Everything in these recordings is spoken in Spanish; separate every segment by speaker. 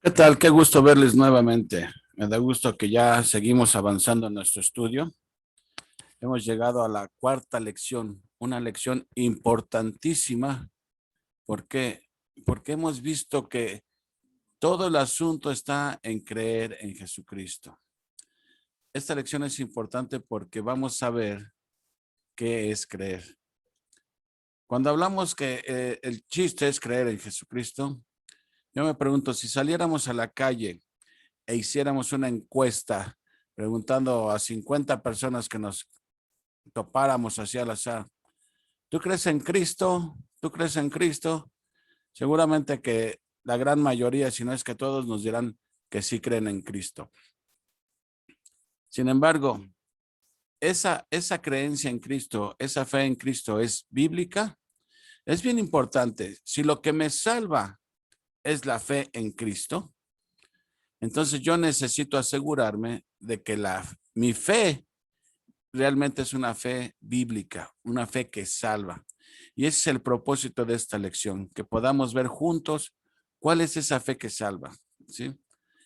Speaker 1: ¿Qué tal? Qué gusto verles nuevamente. Me da gusto que ya seguimos avanzando en nuestro estudio. Hemos llegado a la cuarta lección, una lección importantísima. ¿Por qué? Porque hemos visto que todo el asunto está en creer en Jesucristo. Esta lección es importante porque vamos a ver qué es creer. Cuando hablamos que el chiste es creer en Jesucristo, yo me pregunto, si saliéramos a la calle e hiciéramos una encuesta preguntando a 50 personas que nos topáramos hacia al azar, ¿tú crees en Cristo? ¿Tú crees en Cristo? Seguramente que la gran mayoría, si no es que todos, nos dirán que sí creen en Cristo. Sin embargo, esa creencia en Cristo, esa fe en Cristo es bíblica. Es bien importante. Si lo que me salva es la fe en Cristo, entonces yo necesito asegurarme de que mi fe realmente es una fe bíblica, una fe que salva. Y ese es el propósito de esta lección, que podamos ver juntos cuál es esa fe que salva, ¿sí?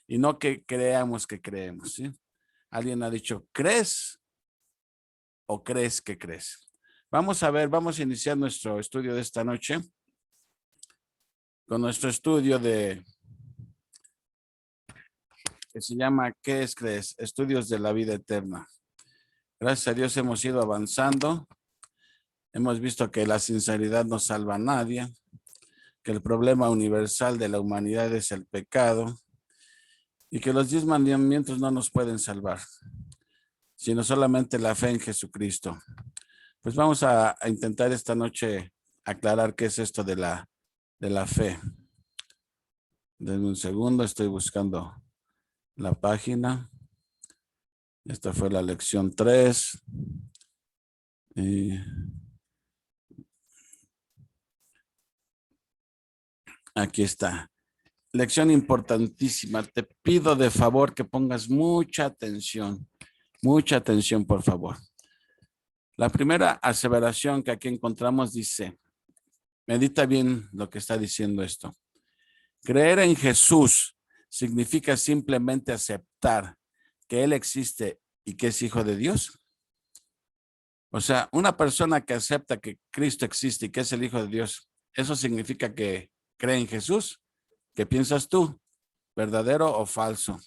Speaker 1: Y no que creamos que creemos, ¿sí? Alguien ha dicho, ¿crees o crees que crees? Vamos a ver, vamos a iniciar nuestro estudio de esta noche con nuestro estudio que se llama ¿Qué es crees? Estudios de la vida eterna. Gracias a Dios hemos ido avanzando. Hemos visto que la sinceridad no salva a nadie, que el problema universal de la humanidad es el pecado y que los 10 mandamientos no nos pueden salvar, sino solamente la fe en Jesucristo. Pues vamos a intentar esta noche aclarar qué es esto de la fe. Denme un segundo, estoy buscando la página. Esta fue la lección 3. Y aquí está. Lección importantísima. Te pido de favor que pongas mucha atención. Mucha atención, por favor. La primera aseveración que aquí encontramos dice, medita bien lo que está diciendo esto. Creer en Jesús significa simplemente aceptar que Él existe y que es hijo de Dios. O sea, una persona que acepta que Cristo existe y que es el hijo de Dios, ¿eso significa que cree en Jesús? ¿Qué piensas tú? ¿Verdadero o falso?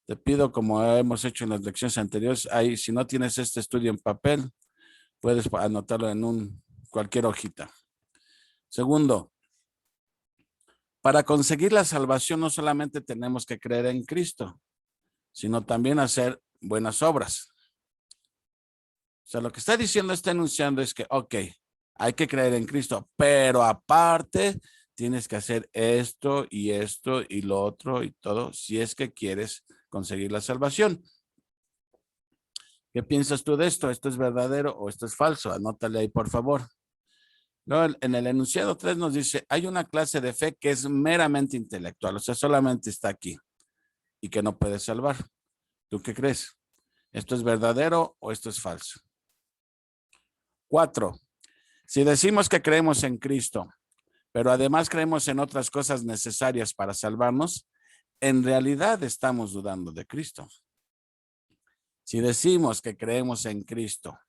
Speaker 1: Te pido, como hemos hecho en las lecciones anteriores, ahí, si no tienes este estudio en papel, puedes anotarlo en cualquier hojita. Segundo, para conseguir la salvación no solamente tenemos que creer en Cristo, sino también hacer buenas obras. O sea, lo que está diciendo, está enunciando es que, ok, hay que creer en Cristo, pero aparte tienes que hacer esto y lo otro y todo, si es que quieres conseguir la salvación. ¿Qué piensas tú de esto? ¿Esto es verdadero o esto es falso? Anótale ahí, por favor. Luego, en el enunciado 3 nos dice, hay una clase de fe que es meramente intelectual, o sea, solamente está aquí y que no puede salvar. ¿Tú qué crees? ¿Esto es verdadero o esto es falso? 4. Si decimos que creemos en Cristo, pero además creemos en otras cosas necesarias para salvarnos, en realidad estamos dudando de Cristo. Si decimos que creemos en Cristo,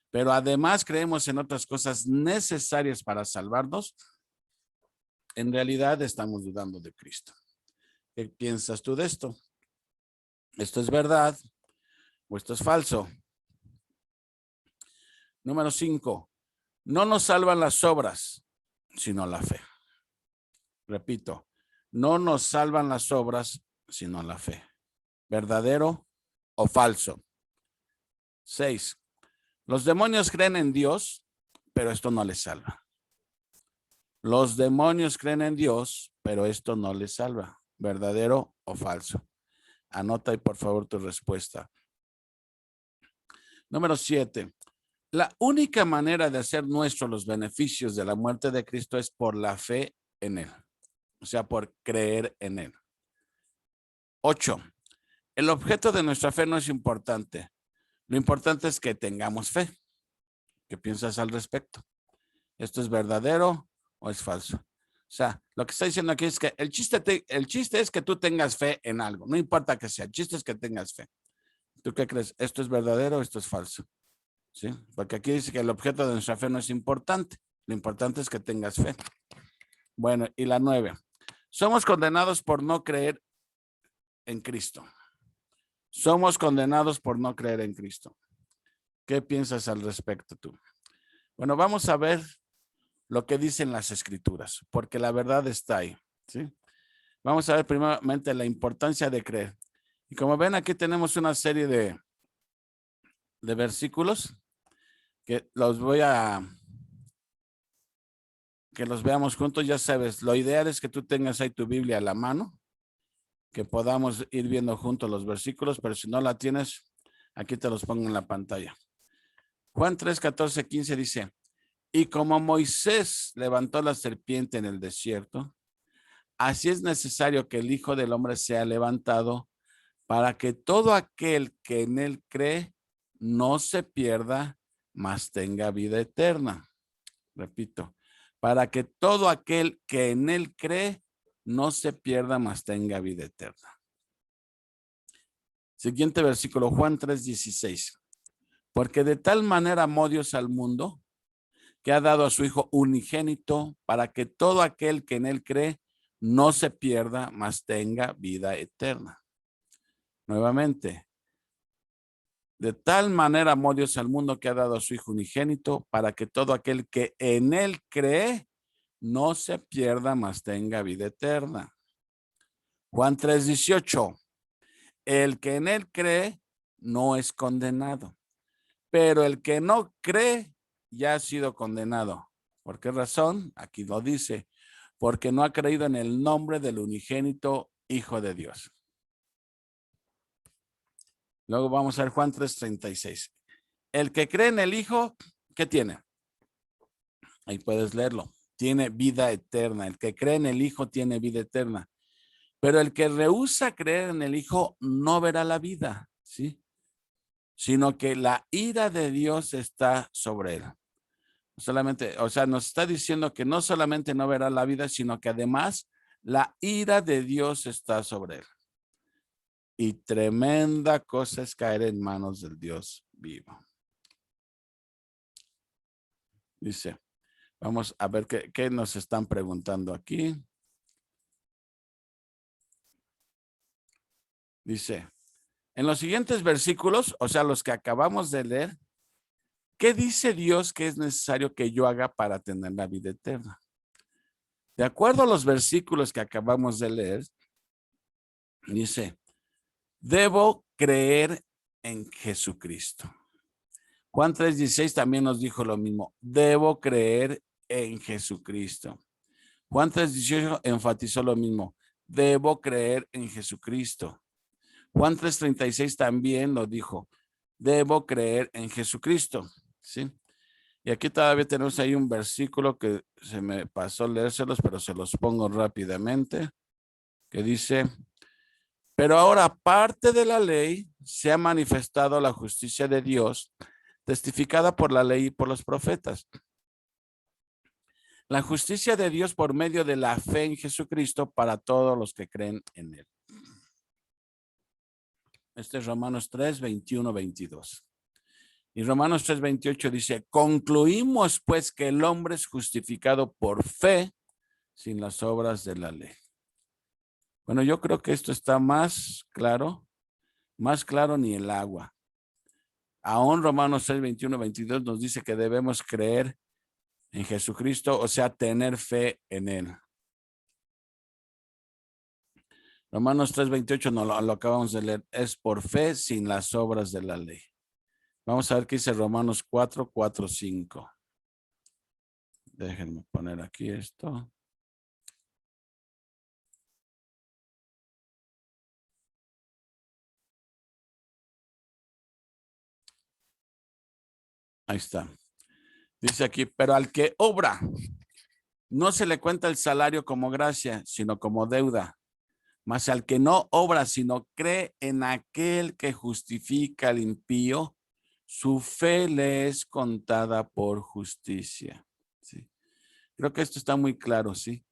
Speaker 1: pero además creemos en otras cosas necesarias para salvarnos, en realidad estamos dudando de Cristo. ¿Qué piensas tú de esto? ¿Esto es verdad o esto es falso? Número 5. No nos salvan las obras, sino la fe. Repito, no nos salvan las obras, sino la fe. ¿Verdadero o falso? 6. Los demonios creen en Dios, pero esto no les salva. Los demonios creen en Dios, pero esto no les salva. ¿Verdadero o falso? Anota ahí, por favor, tu respuesta. Número 7. La única manera de hacer nuestros los beneficios de la muerte de Cristo es por la fe en Él. O sea, por creer en Él. 8. El objeto de nuestra fe no es importante. Lo importante es que tengamos fe. ¿Qué piensas al respecto? ¿Esto es verdadero o es falso? O sea, lo que está diciendo aquí es que el chiste es que tú tengas fe en algo. No importa que sea, el chiste es que tengas fe. ¿Tú qué crees? ¿Esto es verdadero o esto es falso? ¿Sí? Porque aquí dice que el objeto de nuestra fe no es importante. Lo importante es que tengas fe. Bueno, y la 9. Somos condenados por no creer en Cristo. Somos condenados por no creer en Cristo. ¿Qué piensas al respecto tú? Bueno, vamos a ver lo que dicen las escrituras, porque la verdad está ahí, ¿sí? Vamos a ver primeramente la importancia de creer. Y como ven, aquí tenemos una serie de versículos que los que los veamos juntos. Ya sabes, lo ideal es que tú tengas ahí tu Biblia a la mano, que podamos ir viendo juntos los versículos, pero si no la tienes, aquí te los pongo en la pantalla. Juan 3, 14, 15 dice, y como Moisés levantó la serpiente en el desierto, así es necesario que el Hijo del Hombre sea levantado para que todo aquel que en él cree no se pierda, mas tenga vida eterna. Repito, para que todo aquel que en él cree no se pierda, mas tenga vida eterna. Siguiente versículo, Juan 3:16. Porque de tal manera amó Dios al mundo que ha dado a su Hijo unigénito para que todo aquel que en él cree no se pierda, mas tenga vida eterna. Nuevamente, de tal manera amó Dios al mundo que ha dado a su Hijo unigénito para que todo aquel que en él cree no se pierda, mas tenga vida eterna. Juan 3:18. El que en él cree no es condenado, pero el que no cree ya ha sido condenado. ¿Por qué razón? Aquí lo dice, porque no ha creído en el nombre del unigénito Hijo de Dios. Luego vamos a ver Juan 3:36. El que cree en el Hijo, ¿qué tiene? Ahí puedes leerlo. Tiene vida eterna. El que cree en el Hijo tiene vida eterna. Pero el que rehúsa creer en el Hijo no verá la vida, ¿sí? Sino que la ira de Dios está sobre él. Solamente, o sea, nos está diciendo que no solamente no verá la vida, sino que además la ira de Dios está sobre él. Y tremenda cosa es caer en manos del Dios vivo. Dice, vamos a ver qué nos están preguntando aquí. Dice, en los siguientes versículos, o sea, los que acabamos de leer, ¿qué dice Dios que es necesario que yo haga para tener la vida eterna? De acuerdo a los versículos que acabamos de leer, dice, debo creer en Jesucristo. Juan 3:16 también nos dijo lo mismo, debo creer en Jesucristo. Juan 3:18 enfatizó lo mismo, debo creer en Jesucristo. Juan 3:36 también lo dijo, debo creer en Jesucristo, ¿sí? Y aquí todavía tenemos ahí un versículo que se me pasó leérselos, pero se los pongo rápidamente, que dice, pero ahora aparte de la ley se ha manifestado la justicia de Dios, testificada por la ley y por los profetas. La justicia de Dios por medio de la fe en Jesucristo para todos los que creen en él. Este es Romanos 3, 21, 22. Y Romanos 3, 28 dice, concluimos pues que el hombre es justificado por fe sin las obras de la ley. Bueno, yo creo que esto está más claro ni el agua. Aún Romanos 6, 21, 22 nos dice que debemos creer en Jesucristo, o sea, tener fe en él. Romanos 3, 28 no lo acabamos de leer, es por fe sin las obras de la ley. Vamos a ver qué dice Romanos 4, 4, 5. Déjenme poner aquí esto. Ahí está. Dice aquí, pero al que obra, no se le cuenta el salario como gracia, sino como deuda. Mas al que no obra, sino cree en aquel que justifica al impío, su fe le es contada por justicia. ¿Sí? Creo que esto está muy claro, ¿sí?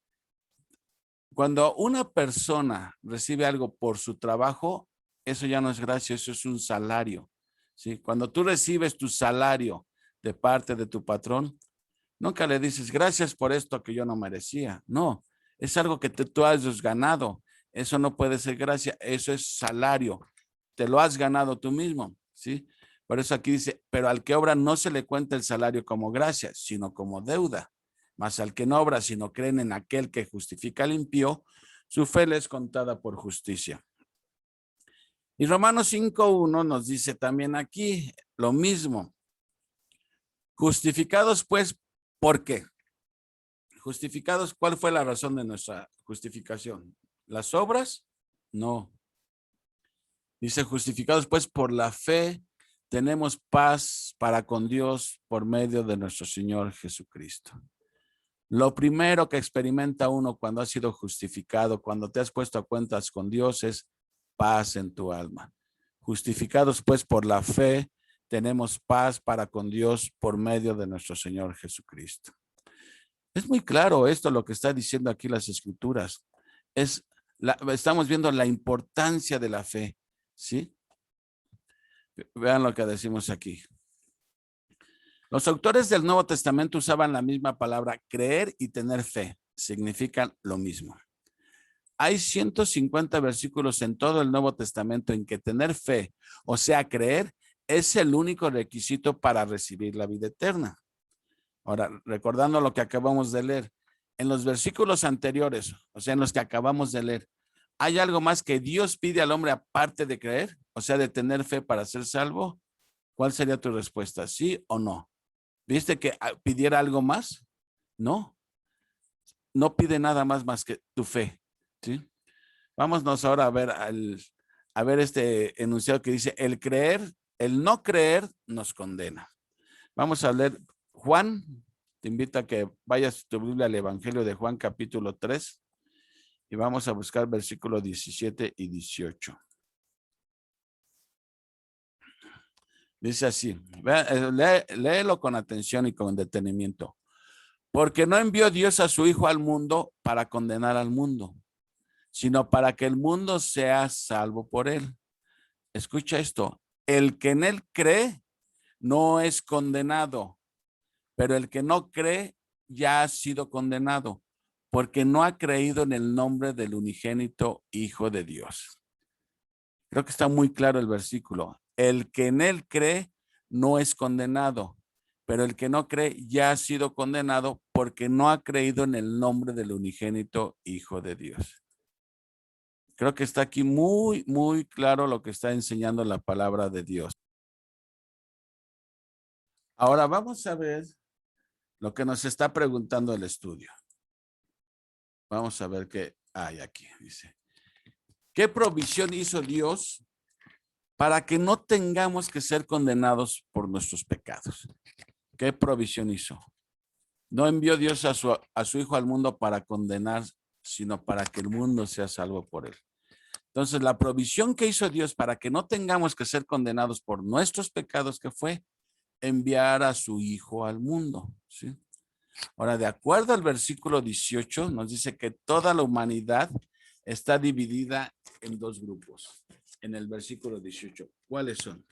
Speaker 1: Cuando una persona recibe algo por su trabajo, eso ya no es gracia, eso es un salario, ¿sí? Cuando tú recibes tu salario de parte de tu patrón, nunca le dices, gracias por esto que yo no merecía. No, es algo que tú has ganado. Eso no puede ser gracia, eso es salario. Te lo has ganado tú mismo, ¿sí? Por eso aquí dice, pero al que obra no se le cuenta el salario como gracia, sino como deuda. Mas al que no obra, sino creen en aquel que justifica al impío, su fe le es contada por justicia. Y Romanos 5:1 nos dice también aquí lo mismo. Justificados pues, ¿por qué? Justificados, ¿cuál fue la razón de nuestra justificación? ¿Las obras? No. Dice, justificados pues por la fe, tenemos paz para con Dios por medio de nuestro Señor Jesucristo. Lo primero que experimenta uno cuando ha sido justificado, cuando te has puesto a cuentas con Dios, es paz en tu alma. Justificados pues por la fe, tenemos paz para con Dios por medio de nuestro Señor Jesucristo. Es muy claro esto lo que está diciendo aquí las escrituras. Estamos viendo la importancia de la fe, ¿sí? Vean lo que decimos aquí. Los autores del Nuevo Testamento usaban la misma palabra creer y tener fe. Significan lo mismo. Hay 150 versículos en todo el Nuevo Testamento en que tener fe, o sea, creer, es el único requisito para recibir la vida eterna. Ahora, recordando lo que acabamos de leer, en los versículos anteriores, o sea, en los que acabamos de leer, ¿hay algo más que Dios pide al hombre aparte de creer? O sea, de tener fe para ser salvo. ¿Cuál sería tu respuesta? ¿Sí o no? ¿Viste que pidiera algo más? No, no pide nada más que tu fe, ¿sí? Vámonos ahora a ver este enunciado que dice, el no creer nos condena. Vamos a leer Juan, te invito a que vayas tu Biblia al Evangelio de Juan capítulo 3 y vamos a buscar versículos 17 y 18. Dice así, léelo con atención y con detenimiento. Porque no envió Dios a su Hijo al mundo para condenar al mundo, sino para que el mundo sea salvo por él. Escucha esto, el que en él cree no es condenado, pero el que no cree ya ha sido condenado, porque no ha creído en el nombre del unigénito Hijo de Dios. Creo que está muy claro el versículo. El que en él cree no es condenado, pero el que no cree ya ha sido condenado porque no ha creído en el nombre del unigénito Hijo de Dios. Creo que está aquí muy, muy claro lo que está enseñando la palabra de Dios. Ahora vamos a ver lo que nos está preguntando el estudio. Vamos a ver qué hay aquí. Dice, ¿qué provisión hizo Dios para que no tengamos que ser condenados por nuestros pecados? ¿Qué provisión hizo? No envió Dios a su Hijo al mundo para condenar, sino para que el mundo sea salvo por él. Entonces, la provisión que hizo Dios para que no tengamos que ser condenados por nuestros pecados, ¿qué fue? Enviar a su Hijo al mundo, ¿sí? Ahora, de acuerdo al versículo 18, nos dice que toda la humanidad está dividida en dos grupos. En el versículo 18, ¿cuáles son?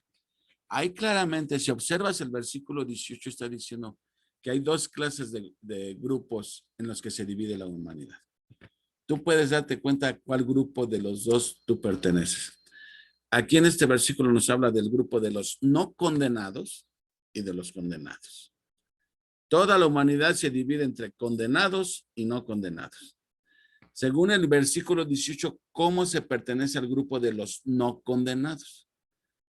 Speaker 1: Ahí claramente, si observas el versículo 18, está diciendo que hay dos clases de grupos en los que se divide la humanidad. Tú puedes darte cuenta a cuál grupo de los dos tú perteneces. Aquí en este versículo nos habla del grupo de los no condenados y de los condenados. Toda la humanidad se divide entre condenados y no condenados. Según el versículo 18, ¿cómo se pertenece al grupo de los no condenados?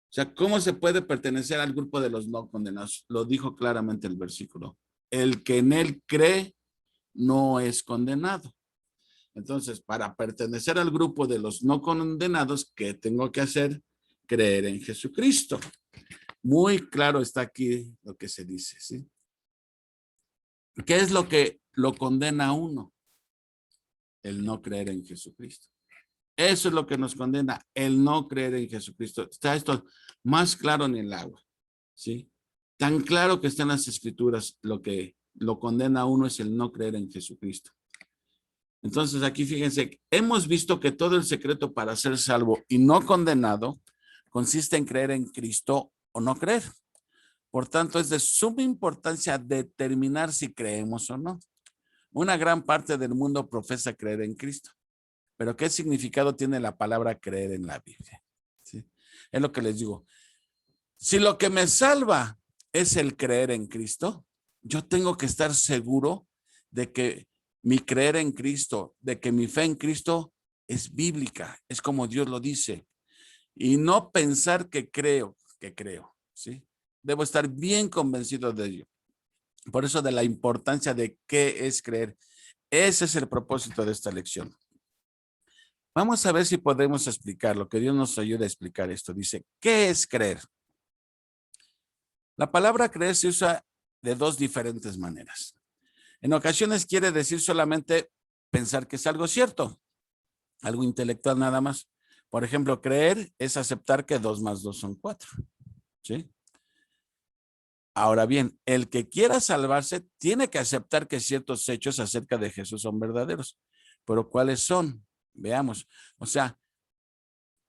Speaker 1: O sea, ¿cómo se puede pertenecer al grupo de los no condenados? Lo dijo claramente el versículo. El que en él cree no es condenado. Entonces, para pertenecer al grupo de los no condenados, ¿qué tengo que hacer? Creer en Jesucristo. Muy claro está aquí lo que se dice, ¿sí? ¿Qué es lo que lo condena a uno? El no creer en Jesucristo. Eso es lo que nos condena, el no creer en Jesucristo. Está esto más claro en el agua, ¿sí? Tan claro que está en las escrituras, lo que lo condena a uno es el no creer en Jesucristo. Entonces aquí fíjense, hemos visto que todo el secreto para ser salvo y no condenado consiste en creer en Cristo o no creer. Por tanto, es de suma importancia determinar si creemos o no. Una gran parte del mundo profesa creer en Cristo, pero ¿qué significado tiene la palabra creer en la Biblia? ¿Sí? Es lo que les digo. Si lo que me salva es el creer en Cristo, yo tengo que estar seguro de que mi creer en Cristo, de que mi fe en Cristo es bíblica, es como Dios lo dice, y no pensar que creo, ¿sí? Debo estar bien convencido de ello. Por eso de la importancia de qué es creer. Ese es el propósito de esta lección. Vamos a ver si podemos explicarlo, que Dios nos ayude a explicar esto. Dice, ¿qué es creer? La palabra creer se usa de dos diferentes maneras. En ocasiones quiere decir solamente pensar que es algo cierto, algo intelectual nada más. Por ejemplo, creer es aceptar que 2 más 2 son 4. ¿Sí? Ahora bien, el que quiera salvarse tiene que aceptar que ciertos hechos acerca de Jesús son verdaderos. Pero ¿cuáles son? Veamos. O sea,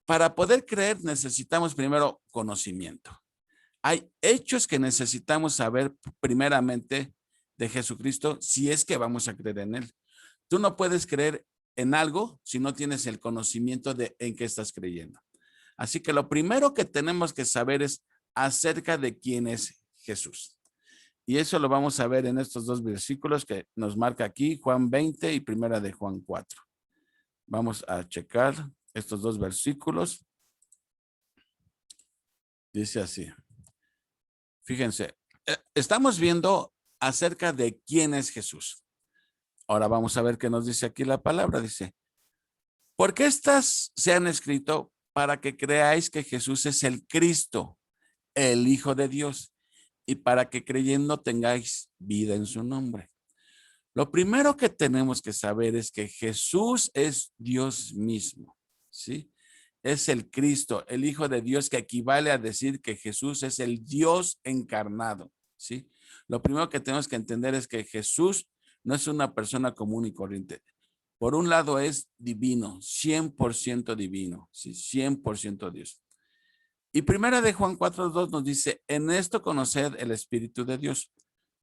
Speaker 1: para poder creer necesitamos primero conocimiento. Hay hechos que necesitamos saber primeramente de Jesucristo si es que vamos a creer en él. Tú no puedes creer en algo si no tienes el conocimiento de en qué estás creyendo. Así que lo primero que tenemos que saber es acerca de quién es Jesús. Y eso lo vamos a ver en estos dos versículos que nos marca aquí, Juan 20 y primera de Juan 4. Vamos a checar estos dos versículos. Dice así. Fíjense, estamos viendo acerca de quién es Jesús. Ahora vamos a ver qué nos dice aquí la palabra. Dice, porque estas se han escrito para que creáis que Jesús es el Cristo, el Hijo de Dios, y para que creyendo tengáis vida en su nombre. Lo primero que tenemos que saber es que Jesús es Dios mismo, ¿sí? Es el Cristo, el Hijo de Dios, que equivale a decir que Jesús es el Dios encarnado, ¿sí? Lo primero que tenemos que entender es que Jesús no es una persona común y corriente. Por un lado es divino, 100% divino, ¿sí? 100% Dios. Y primera de Juan 4:2 nos dice, en esto conoced el Espíritu de Dios.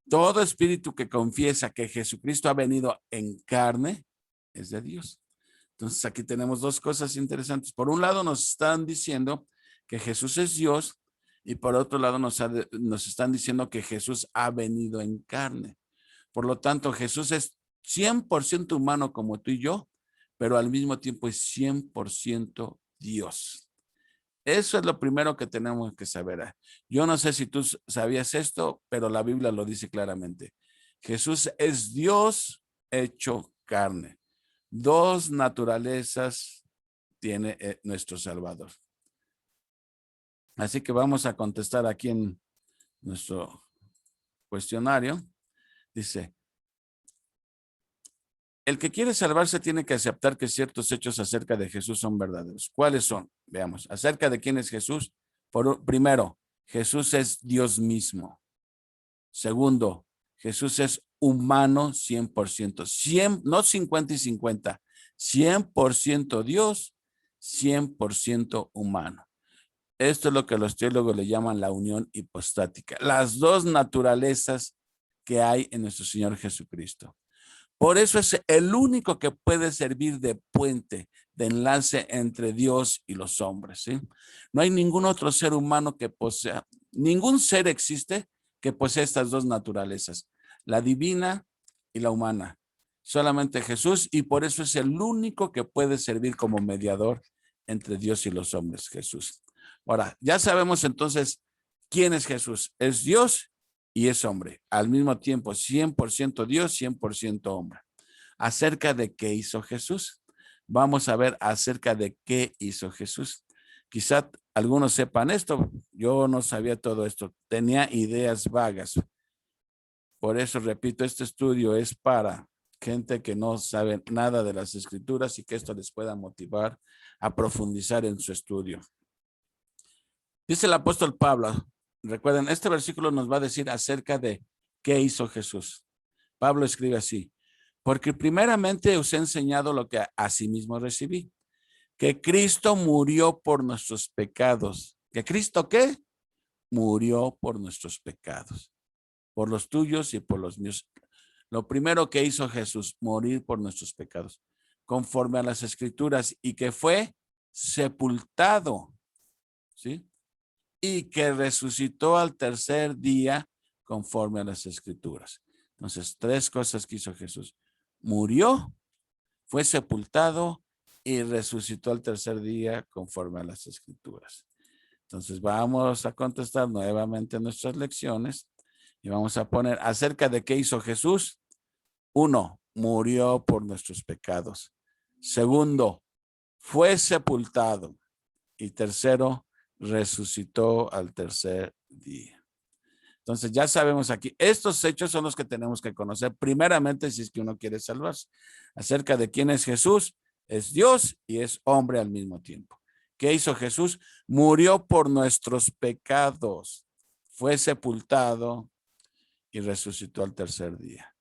Speaker 1: Todo espíritu que confiesa que Jesucristo ha venido en carne es de Dios. Entonces aquí tenemos dos cosas interesantes. Por un lado nos están diciendo que Jesús es Dios y por otro lado nos están diciendo que Jesús ha venido en carne. Por lo tanto, Jesús es 100% humano como tú y yo, pero al mismo tiempo es 100% Dios. Eso es lo primero que tenemos que saber. Yo no sé si tú sabías esto, pero la Biblia lo dice claramente. Jesús es Dios hecho carne. Dos naturalezas tiene nuestro Salvador. Así que vamos a contestar aquí en nuestro cuestionario. Dice, el que quiere salvarse tiene que aceptar que ciertos hechos acerca de Jesús son verdaderos. ¿Cuáles son? Veamos. Acerca de quién es Jesús. Primero, Jesús es Dios mismo. Segundo, Jesús es humano 100%. No 50 y 50. 100% Dios, 100% humano. Esto es lo que los teólogos le llaman la unión hipostática. Las dos naturalezas que hay en nuestro Señor Jesucristo. Por eso es el único que puede servir de puente, de enlace entre Dios y los hombres, ¿sí? No hay ningún otro ser humano que posea, ningún ser existe que posea estas dos naturalezas, la divina y la humana. Solamente Jesús, y por eso es el único que puede servir como mediador entre Dios y los hombres, Jesús. Ahora, ya sabemos entonces quién es Jesús. Es Dios y es hombre, al mismo tiempo 100% Dios, 100% hombre. Acerca de qué hizo Jesús. Vamos a ver acerca de qué hizo Jesús. Quizá algunos sepan esto, yo no sabía todo esto, tenía ideas vagas. Por eso, repito, este estudio es para gente que no sabe nada de las escrituras y que esto les pueda motivar a profundizar en su estudio. Dice el apóstol Pablo, recuerden, este versículo nos va a decir acerca de qué hizo Jesús. Pablo escribe así, Porque primeramente os he enseñado lo que asimismo recibí, que Cristo murió por nuestros pecados. ¿Que Cristo qué? Murió por nuestros pecados, por los tuyos y por los míos. Lo primero que hizo Jesús, morir por nuestros pecados, conforme a las Escrituras, y que fue sepultado, ¿sí? Y que resucitó al tercer día, conforme a las Escrituras. Entonces, tres cosas que hizo Jesús. Murió, fue sepultado y resucitó al tercer día, conforme a las Escrituras. Entonces, vamos a contestar nuevamente nuestras lecciones y vamos a poner acerca de qué hizo Jesús. 1, murió por nuestros pecados. Segundo, fue sepultado. Y tercero, resucitó al tercer día. Entonces ya sabemos aquí, estos hechos son los que tenemos que conocer primeramente si es que uno quiere salvarse. Acerca de quién es Jesús, es Dios y es hombre al mismo tiempo. ¿Qué hizo Jesús? Murió por nuestros pecados, fue sepultado y resucitó al tercer día.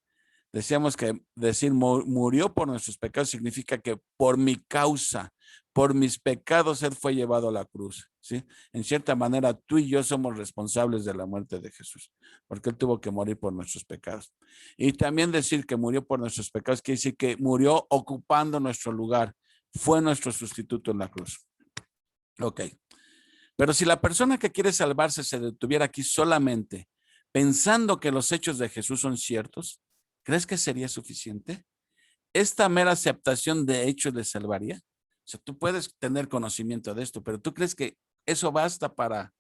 Speaker 1: Decíamos que decir murió por nuestros pecados significa que por mi causa, por mis pecados, Él fue llevado a la cruz, ¿sí? En cierta manera, tú y yo somos responsables de la muerte de Jesús, porque Él tuvo que morir por nuestros pecados. Y también decir que murió por nuestros pecados quiere decir que murió ocupando nuestro lugar, fue nuestro sustituto en la cruz. Ok. Pero si la persona que quiere salvarse se detuviera aquí solamente pensando que los hechos de Jesús son ciertos, ¿crees que sería suficiente? ¿Esta mera aceptación de hechos le salvaría? O sea, tú puedes tener conocimiento de esto, pero ¿tú crees que eso basta para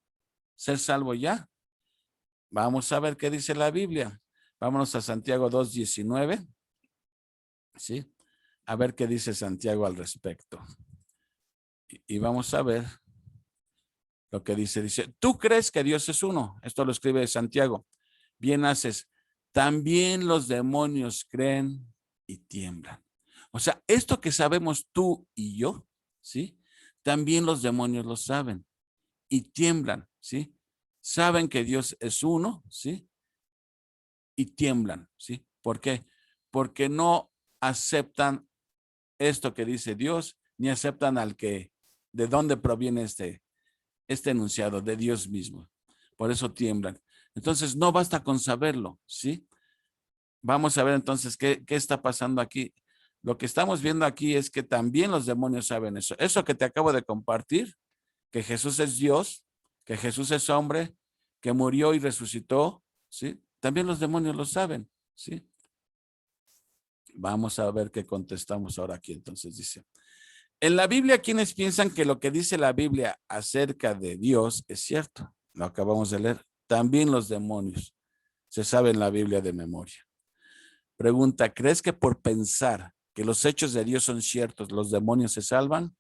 Speaker 1: ser salvo ya? Vamos a ver qué dice la Biblia. Vámonos a Santiago 2:19. ¿Sí? A ver qué dice Santiago al respecto. Y vamos a ver lo que dice. Dice, ¿tú crees que Dios es uno? Esto lo escribe Santiago. Bien haces. También los demonios creen y tiemblan. O sea, esto que sabemos tú y yo, ¿sí? También los demonios lo saben y tiemblan, ¿sí? Saben que Dios es uno, ¿sí? Y tiemblan, ¿sí? ¿Por qué? Porque no aceptan esto que dice Dios, ni aceptan de dónde proviene este enunciado, de Dios mismo. Por eso tiemblan. Entonces, no basta con saberlo, ¿sí? Vamos a ver entonces qué está pasando aquí. Lo que estamos viendo aquí es que también los demonios saben eso. Eso que te acabo de compartir, que Jesús es Dios, que Jesús es hombre, que murió y resucitó, ¿sí? También los demonios lo saben, ¿sí? Vamos a ver qué contestamos ahora aquí. Entonces dice, en la Biblia, ¿quiénes piensan que lo que dice la Biblia acerca de Dios es cierto? Lo acabamos de leer. También los demonios se saben la Biblia de memoria. Pregunta, ¿crees que por pensar que los hechos de Dios son ciertos, los demonios se salvan?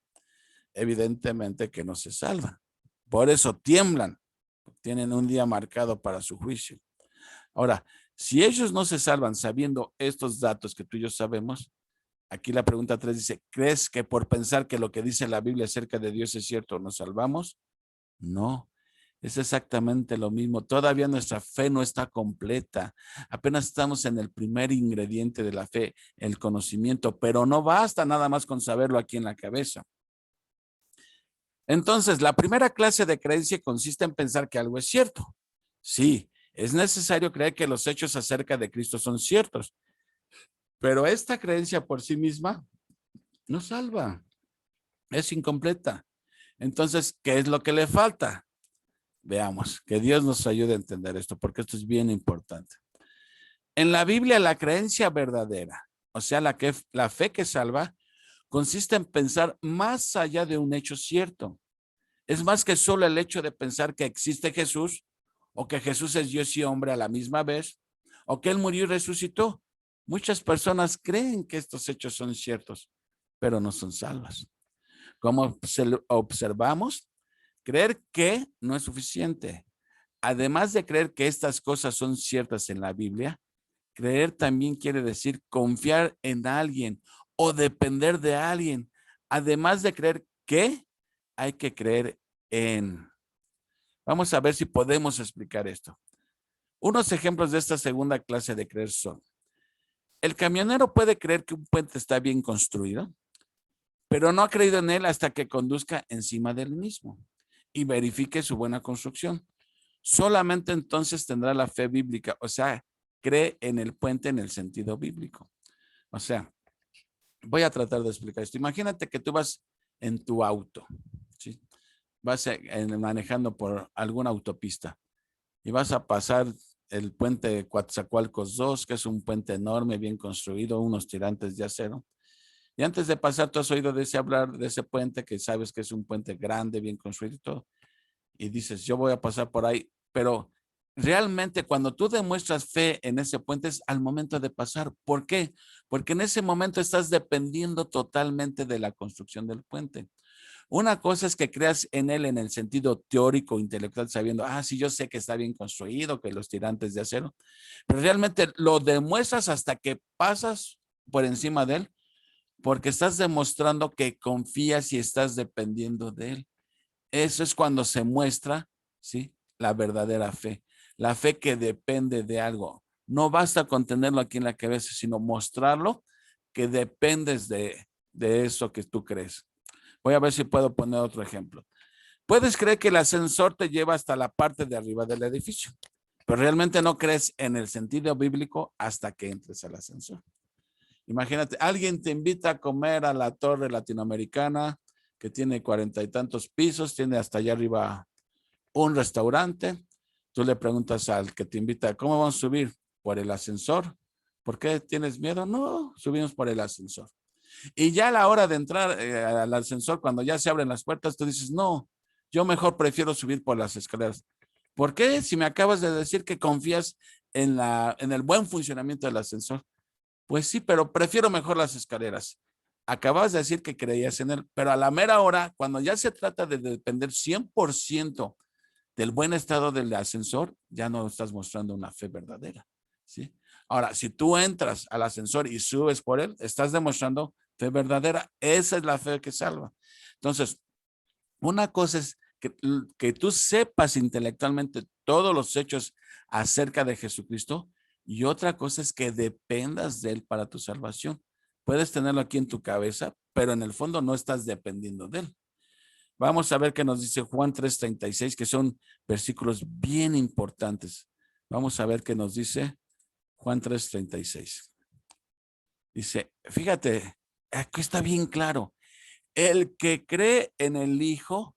Speaker 1: Evidentemente que no se salvan. Por eso tiemblan. Tienen un día marcado para su juicio. Ahora, si ellos no se salvan sabiendo estos datos que tú y yo sabemos, aquí la pregunta 3 dice, ¿crees que por pensar que lo que dice la Biblia acerca de Dios es cierto, nos salvamos? No. Es exactamente lo mismo. Todavía nuestra fe no está completa. Apenas estamos en el primer ingrediente de la fe, el conocimiento, pero no basta nada más con saberlo aquí en la cabeza. Entonces, la primera clase de creencia consiste en pensar que algo es cierto. Sí, es necesario creer que los hechos acerca de Cristo son ciertos, pero esta creencia por sí misma no salva, es incompleta. Entonces, ¿qué es lo que le falta? Veamos, que Dios nos ayude a entender esto, porque esto es bien importante. En la Biblia, la creencia verdadera, o sea, la fe que salva, consiste en pensar más allá de un hecho cierto. Es más que solo el hecho de pensar que existe Jesús, o que Jesús es Dios y hombre a la misma vez, o que Él murió y resucitó. Muchas personas creen que estos hechos son ciertos, pero no son salvas. Como observamos, creer que no es suficiente. Además de creer que estas cosas son ciertas en la Biblia, creer también quiere decir confiar en alguien o depender de alguien. Además de creer que hay que creer en. Vamos a ver si podemos explicar esto. Unos ejemplos de esta segunda clase de creer son, El camionero puede creer que un puente está bien construido, pero no ha creído en él hasta que conduzca encima del mismo y verifique su buena construcción. Solamente entonces tendrá la fe bíblica, o sea, cree en el puente en el sentido bíblico. O sea, voy a tratar de explicar esto. Imagínate que tú vas en tu auto, ¿sí? Vas manejando por alguna autopista y vas a pasar el puente de Coatzacoalcos 2, que es un puente enorme, bien construido, unos tirantes de acero. Y antes de pasar, tú has oído hablar de ese puente, que sabes que es un puente grande, bien construido y todo. Y dices, yo voy a pasar por ahí, pero realmente cuando tú demuestras fe en ese puente es al momento de pasar. ¿Por qué? Porque en ese momento estás dependiendo totalmente de la construcción del puente. Una cosa es que creas en él en el sentido teórico, intelectual, sabiendo, sí, yo sé que está bien construido, que los tirantes de acero, pero realmente lo demuestras hasta que pasas por encima de él, porque estás demostrando que confías y estás dependiendo de él. Eso es cuando se muestra, ¿sí? La verdadera fe. La fe que depende de algo. No basta con tenerlo aquí en la cabeza, sino mostrarlo que dependes de eso que tú crees. Voy a ver si puedo poner otro ejemplo. Puedes creer que el ascensor te lleva hasta la parte de arriba del edificio, pero realmente no crees en el sentido bíblico hasta que entres al ascensor. Imagínate, alguien te invita a comer a la torre latinoamericana que tiene 40 y tantos pisos, tiene hasta allá arriba un restaurante. Tú le preguntas al que te invita, ¿cómo vamos a subir? Por el ascensor. ¿Por qué tienes miedo? No, subimos por el ascensor. Y ya a la hora de entrar al ascensor, cuando ya se abren las puertas, tú dices, no, yo mejor prefiero subir por las escaleras. ¿Por qué? Si me acabas de decir que confías en el buen funcionamiento del ascensor. Pues sí, pero prefiero mejor las escaleras. Acabas de decir que creías en él, pero a la mera hora, cuando ya se trata de depender 100% del buen estado del ascensor, ya no estás mostrando una fe verdadera, ¿sí? Ahora, si tú entras al ascensor y subes por él, estás demostrando fe verdadera. Esa es la fe que salva. Entonces, una cosa es que tú sepas intelectualmente todos los hechos acerca de Jesucristo y otra cosa es que dependas de él para tu salvación. Puedes tenerlo aquí en tu cabeza, pero en el fondo no estás dependiendo de él. Vamos a ver qué nos dice Juan 3:36, que son versículos bien importantes. Vamos a ver qué nos dice Juan 3:36. Dice, fíjate, aquí está bien claro. El que cree en el Hijo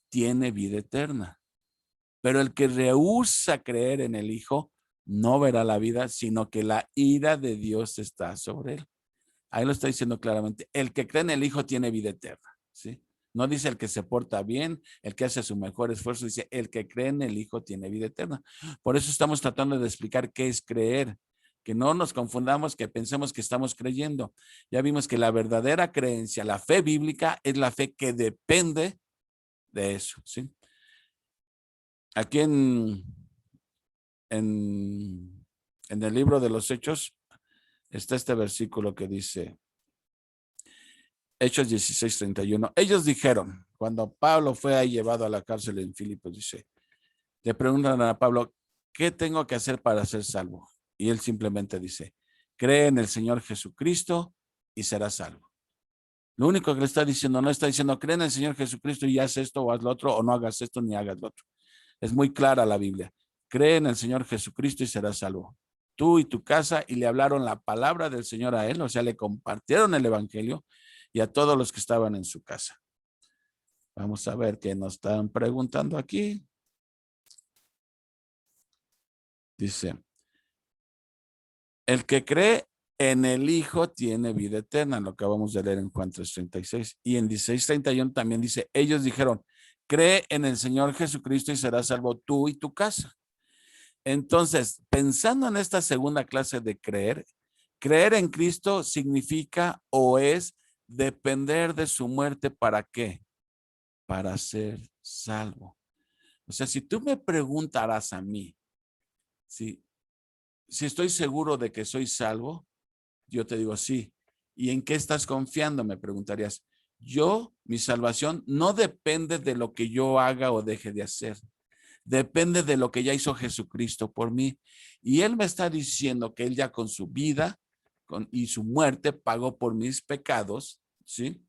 Speaker 1: tiene vida eterna, pero el que rehúsa creer en el Hijo no verá la vida, sino que la ira de Dios está sobre él. Ahí lo está diciendo claramente. El que cree en el Hijo tiene vida eterna, ¿sí? No dice el que se porta bien, el que hace su mejor esfuerzo, dice el que cree en el Hijo tiene vida eterna. Por eso estamos tratando de explicar qué es creer, que no nos confundamos, que pensemos que estamos creyendo. Ya vimos que la verdadera creencia, la fe bíblica, es la fe que depende de eso, ¿sí? Aquí en el libro de los Hechos está este versículo que dice, Hechos 16:31. Ellos dijeron, cuando Pablo fue ahí llevado a la cárcel en Filipos, dice, le preguntan a Pablo, ¿qué tengo que hacer para ser salvo? Y él simplemente dice, cree en el Señor Jesucristo y serás salvo. Lo único que le está diciendo, no está diciendo, cree en el Señor Jesucristo y haz esto o haz lo otro, o no hagas esto ni hagas lo otro. Es muy clara la Biblia. Cree en el Señor Jesucristo y serás salvo. Tú y tu casa, y le hablaron la palabra del Señor a él, o sea, le compartieron el evangelio y a todos los que estaban en su casa. Vamos a ver qué nos están preguntando aquí. Dice, el que cree en el Hijo tiene vida eterna, lo acabamos de leer en Juan 3:36. Y en 16:31 también dice, ellos dijeron, cree en el Señor Jesucristo y serás salvo tú y tu casa. Entonces, pensando en esta segunda clase de creer, creer en Cristo significa o es depender de su muerte. ¿Para qué? Para ser salvo. O sea, si tú me preguntarás a mí, si estoy seguro de que soy salvo, yo te digo sí. ¿Y en qué estás confiando? Me preguntarías. Mi salvación no depende de lo que yo haga o deje de hacer. Depende de lo que ya hizo Jesucristo por mí. Y Él me está diciendo que Él ya con su vida, y su muerte pagó por mis pecados, ¿sí?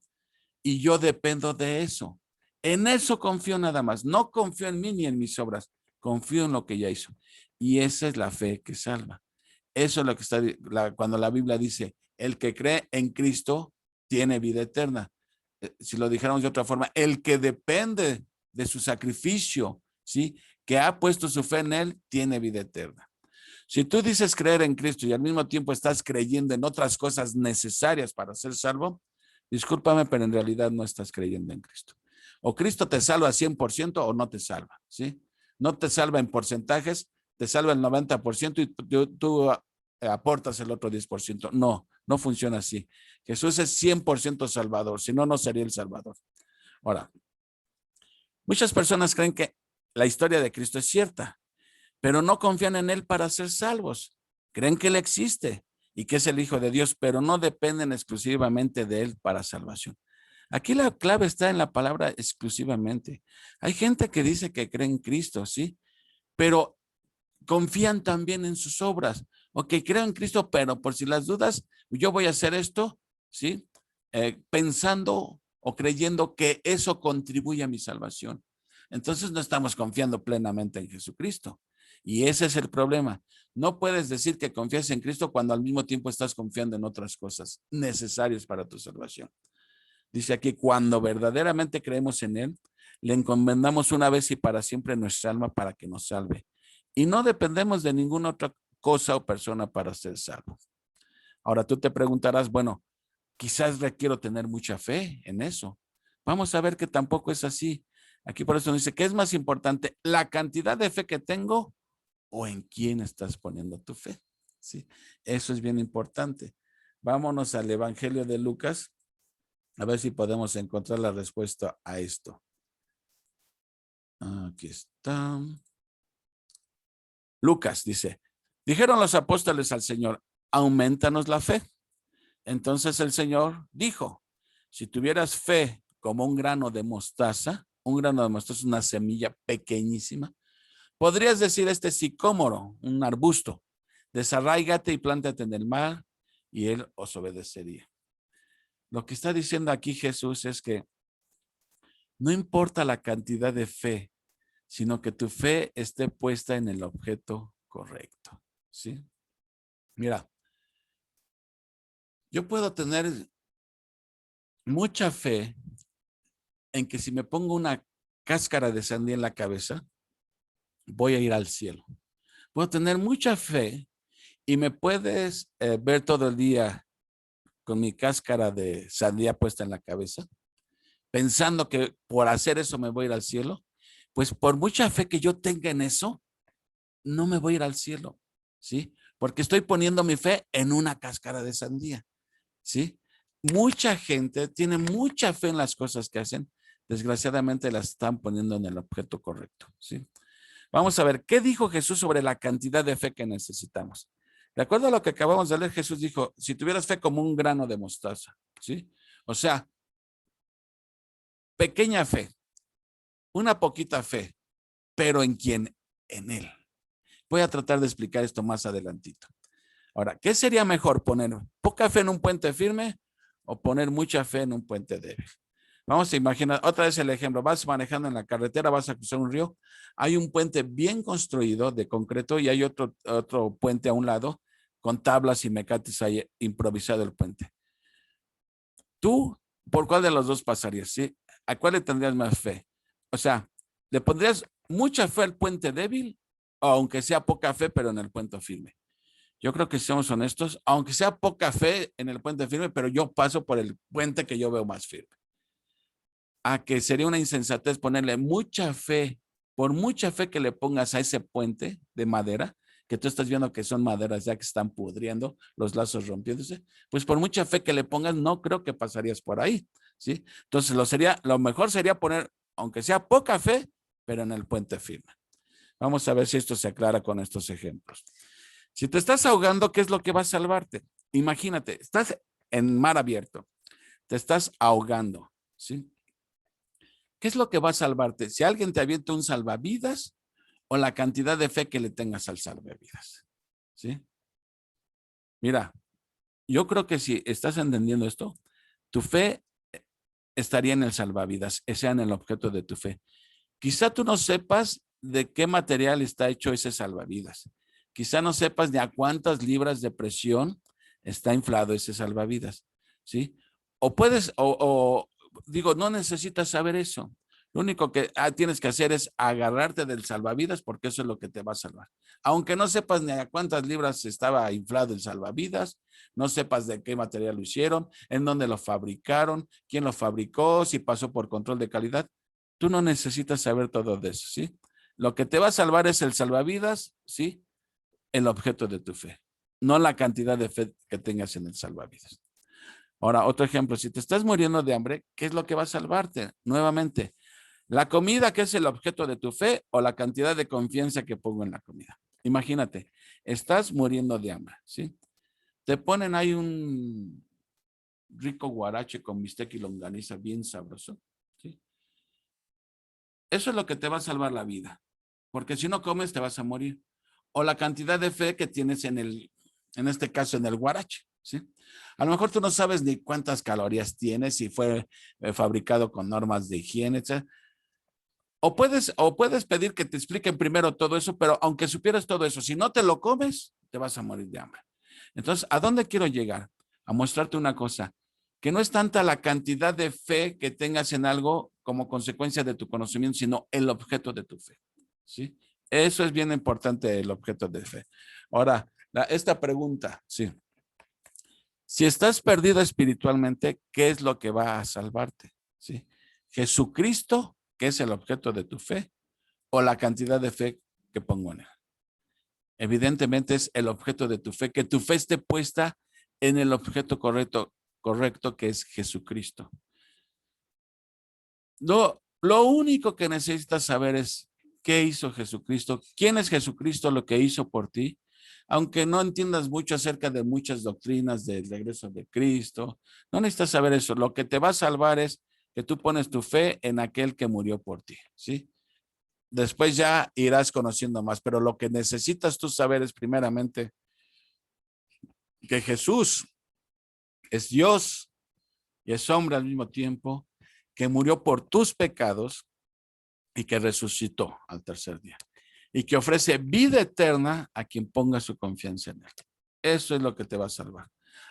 Speaker 1: Y yo dependo de eso. En eso confío nada más. No confío en mí ni en mis obras. Confío en lo que ya hizo. Y esa es la fe que salva. Eso es lo que está, cuando la Biblia dice, el que cree en Cristo tiene vida eterna. Si lo dijéramos de otra forma, el que depende de su sacrificio, ¿sí? Que ha puesto su fe en él, tiene vida eterna. Si tú dices creer en Cristo y al mismo tiempo estás creyendo en otras cosas necesarias para ser salvo, discúlpame, pero en realidad no estás creyendo en Cristo. O Cristo te salva 100% o no te salva, ¿sí? No te salva en porcentajes, te salva el 90% y tú aportas el otro 10%. No, no funciona así. Jesús es 100% salvador, si no, no sería el salvador. Ahora, muchas personas creen que la historia de Cristo es cierta, pero no confían en él para ser salvos. Creen que él existe y que es el Hijo de Dios, pero no dependen exclusivamente de él para salvación. Aquí la clave está en la palabra exclusivamente. Hay gente que dice que cree en Cristo, ¿sí? Pero confían también en sus obras. Ok, creo en Cristo, pero por si las dudas, yo voy a hacer esto, ¿sí? Pensando o creyendo que eso contribuye a mi salvación. Entonces no estamos confiando plenamente en Jesucristo. Y ese es el problema. No puedes decir que confías en Cristo cuando al mismo tiempo estás confiando en otras cosas necesarias para tu salvación. Dice aquí, cuando verdaderamente creemos en Él, le encomendamos una vez y para siempre nuestra alma para que nos salve. Y no dependemos de ninguna otra cosa o persona para ser salvo. Ahora tú te preguntarás, bueno, quizás requiero tener mucha fe en eso. Vamos a ver que tampoco es así. Aquí por eso dice, ¿qué es más importante? ¿La cantidad de fe que tengo o en quién estás poniendo tu fe? ¿Sí? Eso es bien importante. Vámonos al Evangelio de Lucas, a ver si podemos encontrar la respuesta a esto. Aquí está. Lucas dice, dijeron los apóstoles al Señor, aumentanos la fe. Entonces el Señor dijo, si tuvieras fe como un grano de mostaza es una semilla pequeñísima, podrías decir este sicómoro, un arbusto, desarráigate y plántate en el mar y él os obedecería. Lo que está diciendo aquí Jesús es que no importa la cantidad de fe, sino que tu fe esté puesta en el objeto correcto, ¿sí? Mira, yo puedo tener mucha fe en que si me pongo una cáscara de sandía en la cabeza, voy a ir al cielo. Puedo tener mucha fe y me puedes ver todo el día con mi cáscara de sandía puesta en la cabeza, pensando que por hacer eso me voy a ir al cielo. Pues por mucha fe que yo tenga en eso, no me voy a ir al cielo, ¿sí? Porque estoy poniendo mi fe en una cáscara de sandía, ¿sí? Mucha gente tiene mucha fe en las cosas que hacen, desgraciadamente las están poniendo en el objeto correcto, ¿sí? Vamos a ver, ¿qué dijo Jesús sobre la cantidad de fe que necesitamos? De acuerdo a lo que acabamos de leer, Jesús dijo, si tuvieras fe como un grano de mostaza, ¿sí? O sea, pequeña fe, una poquita fe, pero ¿en quién? En Él. Voy a tratar de explicar esto más adelantito. Ahora, ¿qué sería mejor, poner poca fe en un puente firme o poner mucha fe en un puente débil? Vamos a imaginar otra vez el ejemplo. Vas manejando en la carretera, vas a cruzar un río. Hay un puente bien construido de concreto y hay otro puente a un lado con tablas y mecates ahí improvisado el puente. ¿Tú por cuál de los dos pasarías? ¿Sí? ¿A cuál le tendrías más fe? O sea, ¿le pondrías mucha fe al puente débil o aunque sea poca fe, pero en el puente firme? Yo creo que si somos honestos, aunque sea poca fe en el puente firme, pero yo paso por el puente que yo veo más firme. A que sería una insensatez ponerle mucha fe, por mucha fe que le pongas a ese puente de madera, que tú estás viendo que son maderas ya que están pudriendo, los lazos rompiéndose, pues por mucha fe que le pongas, no creo que pasarías por ahí, ¿sí? Entonces lo mejor sería poner, aunque sea poca fe, pero en el puente firme. Vamos a ver si esto se aclara con estos ejemplos. Si te estás ahogando, ¿qué es lo que va a salvarte? Imagínate, estás en mar abierto, te estás ahogando, ¿sí? ¿Qué es lo que va a salvarte? Si alguien te avienta un salvavidas o la cantidad de fe que le tengas al salvavidas, ¿sí? Mira, yo creo que si estás entendiendo esto, tu fe estaría en el salvavidas, sea en el objeto de tu fe. Quizá tú no sepas de qué material está hecho ese salvavidas. Quizá no sepas ni a cuántas libras de presión está inflado ese salvavidas, ¿sí? O puedes, digo, no necesitas saber eso. Lo único que tienes que hacer es agarrarte del salvavidas porque eso es lo que te va a salvar. Aunque no sepas ni a cuántas libras estaba inflado el salvavidas, no sepas de qué material lo hicieron, en dónde lo fabricaron, quién lo fabricó, si pasó por control de calidad. Tú no necesitas saber todo de eso, ¿sí? Lo que te va a salvar es el salvavidas, ¿sí? El objeto de tu fe, no la cantidad de fe que tengas en el salvavidas. Ahora, otro ejemplo, si te estás muriendo de hambre, ¿qué es lo que va a salvarte? Nuevamente, la comida, que es el objeto de tu fe, o la cantidad de confianza que pongo en la comida. Imagínate, estás muriendo de hambre, ¿sí? Te ponen ahí un rico guarache con bistec y longaniza bien sabroso, ¿sí? Eso es lo que te va a salvar la vida, porque si no comes te vas a morir. O la cantidad de fe que tienes en este caso, en el guarache, ¿sí? A lo mejor tú no sabes ni cuántas calorías tienes, si fue fabricado con normas de higiene, etc. O puedes pedir que te expliquen primero todo eso, pero aunque supieras todo eso, si no te lo comes, te vas a morir de hambre. Entonces, ¿a dónde quiero llegar? A mostrarte una cosa, que no es tanta la cantidad de fe que tengas en algo como consecuencia de tu conocimiento, sino el objeto de tu fe, ¿sí? Eso es bien importante, el objeto de fe. Ahora, esta pregunta, sí. Si estás perdido espiritualmente, ¿qué es lo que va a salvarte? ¿Sí? ¿Jesucristo, que es el objeto de tu fe, o la cantidad de fe que pongo en él? Evidentemente es el objeto de tu fe, que tu fe esté puesta en el objeto correcto que es Jesucristo. Lo único que necesitas saber es qué hizo Jesucristo, quién es Jesucristo, lo que hizo por ti. Aunque no entiendas mucho acerca de muchas doctrinas del regreso de Cristo, no necesitas saber eso. Lo que te va a salvar es que tú pones tu fe en aquel que murió por ti, ¿sí? Después ya irás conociendo más, pero lo que necesitas tú saber es primeramente que Jesús es Dios y es hombre al mismo tiempo, que murió por tus pecados y que resucitó al tercer día y que ofrece vida eterna a quien ponga su confianza en él. Eso es lo que te va a salvar.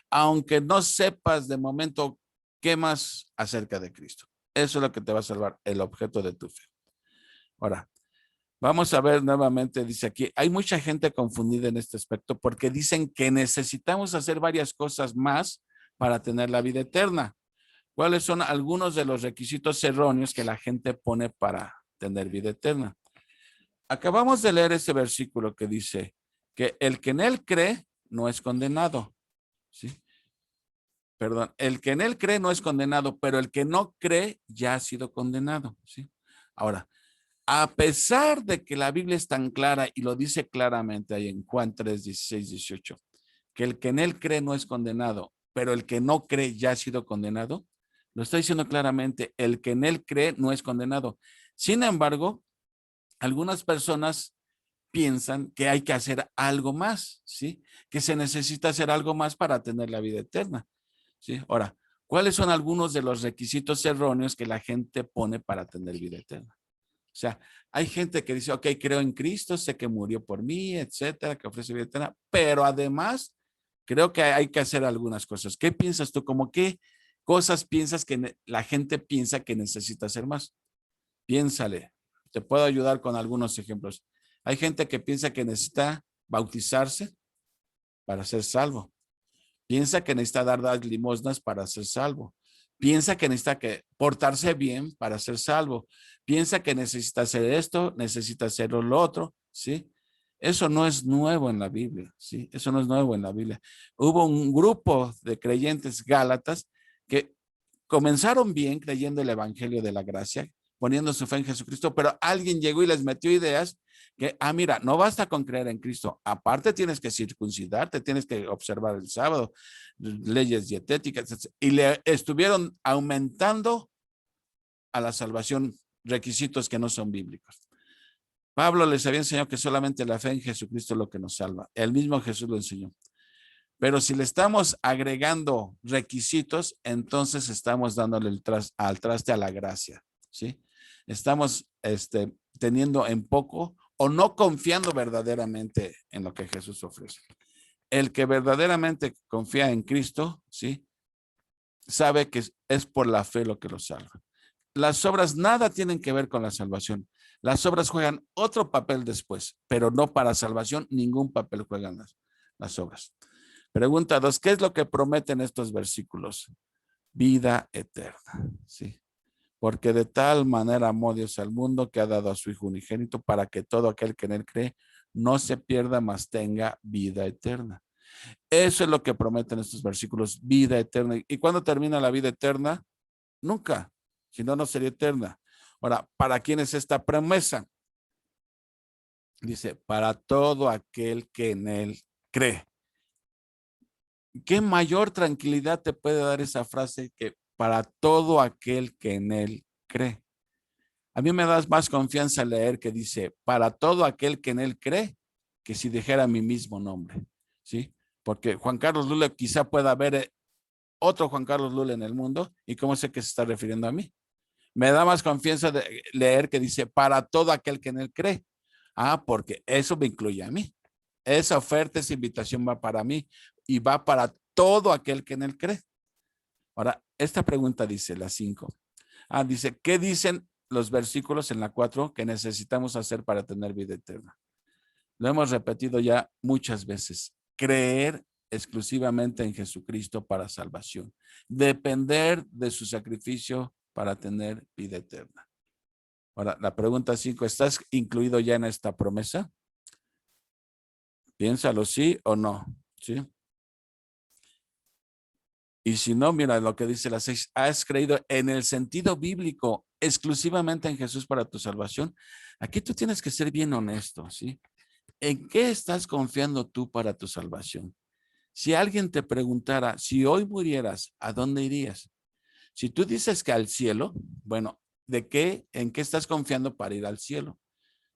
Speaker 1: Aunque no sepas de momento qué más acerca de Cristo. Eso es lo que te va a salvar, el objeto de tu fe. Ahora, vamos a ver nuevamente, dice aquí, hay mucha gente confundida en este aspecto porque dicen que necesitamos hacer varias cosas más para tener la vida eterna. ¿Cuáles son algunos de los requisitos erróneos que la gente pone para tener vida eterna? Acabamos de leer ese versículo que dice que el que en él cree no es condenado, ¿sí? Perdón, el que en él cree no es condenado, pero el que no cree ya ha sido condenado, ¿sí? Ahora, a pesar de que la Biblia es tan clara y lo dice claramente ahí en Juan 3, 16, 18, que el que en él cree no es condenado, pero el que no cree ya ha sido condenado, lo está diciendo claramente, el que en él cree no es condenado. Sin embargo, algunas personas piensan que hay que hacer algo más, ¿sí? Que se necesita hacer algo más para tener la vida eterna, ¿sí? Ahora, ¿cuáles son algunos de los requisitos erróneos que la gente pone para tener vida eterna? O sea, hay gente que dice, ok, creo en Cristo, sé que murió por mí, etcétera, que ofrece vida eterna, pero además creo que hay que hacer algunas cosas. ¿Qué piensas tú? ¿Cómo qué cosas piensas que la gente piensa que necesita hacer más? Piénsale. Te puedo ayudar con algunos ejemplos. Hay gente que piensa que necesita bautizarse para ser salvo. Piensa que necesita dar limosnas para ser salvo. Piensa que necesita portarse bien para ser salvo. Piensa que necesita hacer esto, necesita hacer lo otro, ¿sí? Eso no es nuevo en la Biblia, ¿sí? Eso no es nuevo en la Biblia. Hubo un grupo de creyentes gálatas que comenzaron bien creyendo el evangelio de la gracia, poniendo su fe en Jesucristo, pero alguien llegó y les metió ideas que, mira, no basta con creer en Cristo, aparte tienes que circuncidarte, tienes que observar el sábado, leyes dietéticas, etc. Y le estuvieron aumentando a la salvación requisitos que no son bíblicos. Pablo les había enseñado que solamente la fe en Jesucristo es lo que nos salva. El mismo Jesús lo enseñó. Pero si le estamos agregando requisitos, entonces estamos dándole al traste a la gracia, ¿sí? Estamos teniendo en poco o no confiando verdaderamente en lo que Jesús ofrece. El que verdaderamente confía en Cristo, ¿sí? Sabe que es por la fe lo que lo salva. Las obras nada tienen que ver con la salvación. Las obras juegan otro papel después, pero no para salvación, ningún papel juegan las obras. Pregunta 2, ¿qué es lo que prometen estos versículos? Vida eterna, ¿sí? Porque de tal manera amó Dios al mundo que ha dado a su Hijo unigénito para que todo aquel que en él cree no se pierda, mas tenga vida eterna. Eso es lo que prometen estos versículos, vida eterna. ¿Y cuándo termina la vida eterna? Nunca, si no, no sería eterna. Ahora, ¿para quién es esta promesa? Dice, para todo aquel que en él cree. ¿Qué mayor tranquilidad te puede dar esa frase que para todo aquel que en él cree? A mí me da más confianza leer que dice, para todo aquel que en él cree, que si dijera mi mismo nombre, ¿sí? Porque Juan Carlos Lula quizá pueda haber otro Juan Carlos Lula en el mundo, y cómo sé que se está refiriendo a mí. Me da más confianza de leer que dice, para todo aquel que en él cree. Ah, porque eso me incluye a mí. Esa oferta, esa invitación va para mí y va para todo aquel que en él cree. Ahora, esta pregunta dice, la 5. Dice, ¿qué dicen los versículos en la 4 que necesitamos hacer para tener vida eterna? Lo hemos repetido ya muchas veces. Creer exclusivamente en Jesucristo para salvación. Depender de su sacrificio para tener vida eterna. Ahora, la pregunta 5, ¿estás incluido ya en esta promesa? Piénsalo, sí o no, ¿sí? Y si no, mira lo que dice la 6, ¿has creído en el sentido bíblico exclusivamente en Jesús para tu salvación? Aquí tú tienes que ser bien honesto, ¿sí? ¿En qué estás confiando tú para tu salvación? Si alguien te preguntara, si hoy murieras, ¿a dónde irías? Si tú dices que al cielo, bueno, ¿en qué estás confiando para ir al cielo?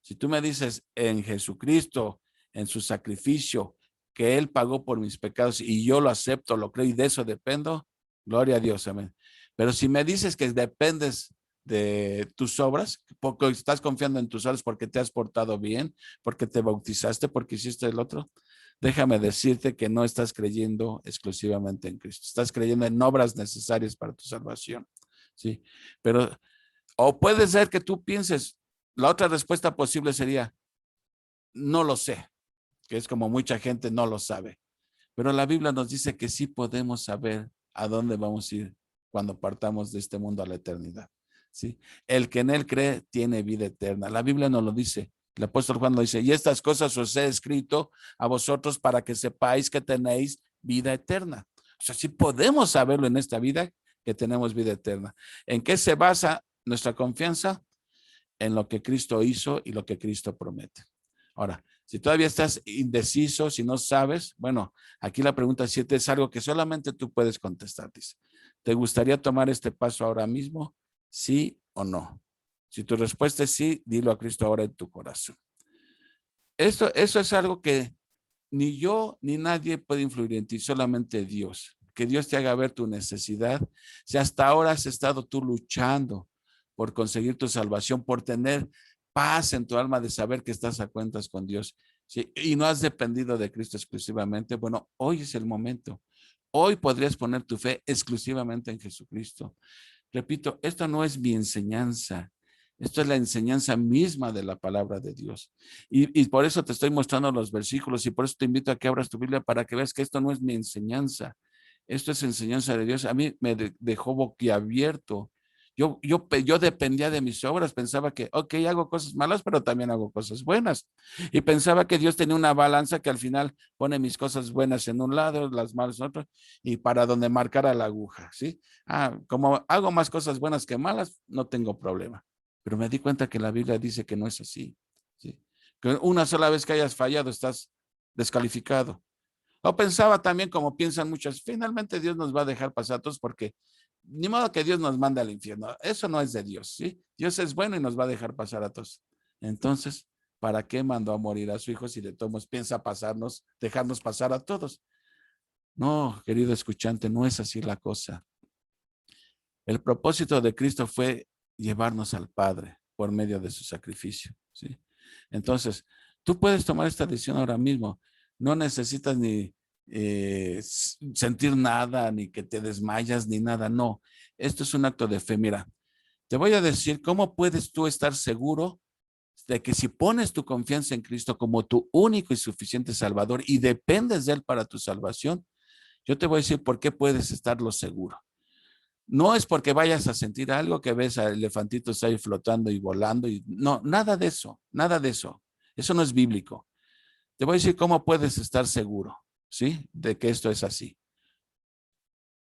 Speaker 1: Si tú me dices en Jesucristo, en su sacrificio, que Él pagó por mis pecados y yo lo acepto, lo creo y de eso dependo, gloria a Dios, amén. Pero si me dices que dependes de tus obras, porque estás confiando en tus obras porque te has portado bien, porque te bautizaste, porque hiciste el otro, déjame decirte que no estás creyendo exclusivamente en Cristo, estás creyendo en obras necesarias para tu salvación, ¿sí? Pero, o puede ser que tú pienses, la otra respuesta posible sería, no lo sé, que es como mucha gente no lo sabe. Pero la Biblia nos dice que sí podemos saber a dónde vamos a ir cuando partamos de este mundo a la eternidad. ¿Sí? El que en él cree tiene vida eterna. La Biblia nos lo dice. El apóstol Juan lo dice, y estas cosas os he escrito a vosotros para que sepáis que tenéis vida eterna. O sea, sí podemos saberlo en esta vida que tenemos vida eterna. ¿En qué se basa nuestra confianza? En lo que Cristo hizo y lo que Cristo promete. Ahora, si todavía estás indeciso, si no sabes, bueno, aquí la pregunta 7 es algo que solamente tú puedes contestar. Dice, ¿te gustaría tomar este paso ahora mismo? ¿Sí o no? Si tu respuesta es sí, dilo a Cristo ahora en tu corazón. Eso es algo que ni yo ni nadie puede influir en ti, solamente Dios. Que Dios te haga ver tu necesidad. Si hasta ahora has estado tú luchando por conseguir tu salvación, por tener paz en tu alma de saber que estás a cuentas con Dios, ¿sí? Y no has dependido de Cristo exclusivamente, bueno, hoy es el momento. Hoy podrías poner tu fe exclusivamente en Jesucristo. Repito, esto no es mi enseñanza. Esto es la enseñanza misma de la palabra de Dios. Y por eso te estoy mostrando los versículos y por eso te invito a que abras tu Biblia para que veas que esto no es mi enseñanza. Esto es enseñanza de Dios. A mí me dejó boquiabierto. Yo dependía de mis obras. Pensaba que, ok, hago cosas malas, pero también hago cosas buenas. Y pensaba que Dios tenía una balanza que al final pone mis cosas buenas en un lado, las malas en otro, y para donde marcara la aguja, ¿sí? Como hago más cosas buenas que malas, no tengo problema. Pero me di cuenta que la Biblia dice que no es así, ¿sí? Que una sola vez que hayas fallado estás descalificado. O pensaba también como piensan muchos, finalmente Dios nos va a dejar pasar a todos porque ni modo que Dios nos mande al infierno. Eso no es de Dios, ¿sí? Dios es bueno y nos va a dejar pasar a todos. Entonces, ¿para qué mandó a morir a su hijo si de todos piensa pasarnos, dejarnos pasar a todos? No, querido escuchante, no es así la cosa. El propósito de Cristo fue llevarnos al Padre por medio de su sacrificio, ¿sí? Entonces, tú puedes tomar esta decisión ahora mismo. No necesitas ni sentir nada, ni que te desmayas, ni nada. No, esto es un acto de fe. Mira, te voy a decir cómo puedes tú estar seguro de que si pones tu confianza en Cristo como tu único y suficiente Salvador y dependes de Él para tu salvación, yo te voy a decir por qué puedes estarlo seguro. No es porque vayas a sentir algo que ves a elefantitos ahí flotando y volando. Y no, nada de eso, nada de eso. Eso no es bíblico. Te voy a decir cómo puedes estar seguro, ¿sí? De que esto es así.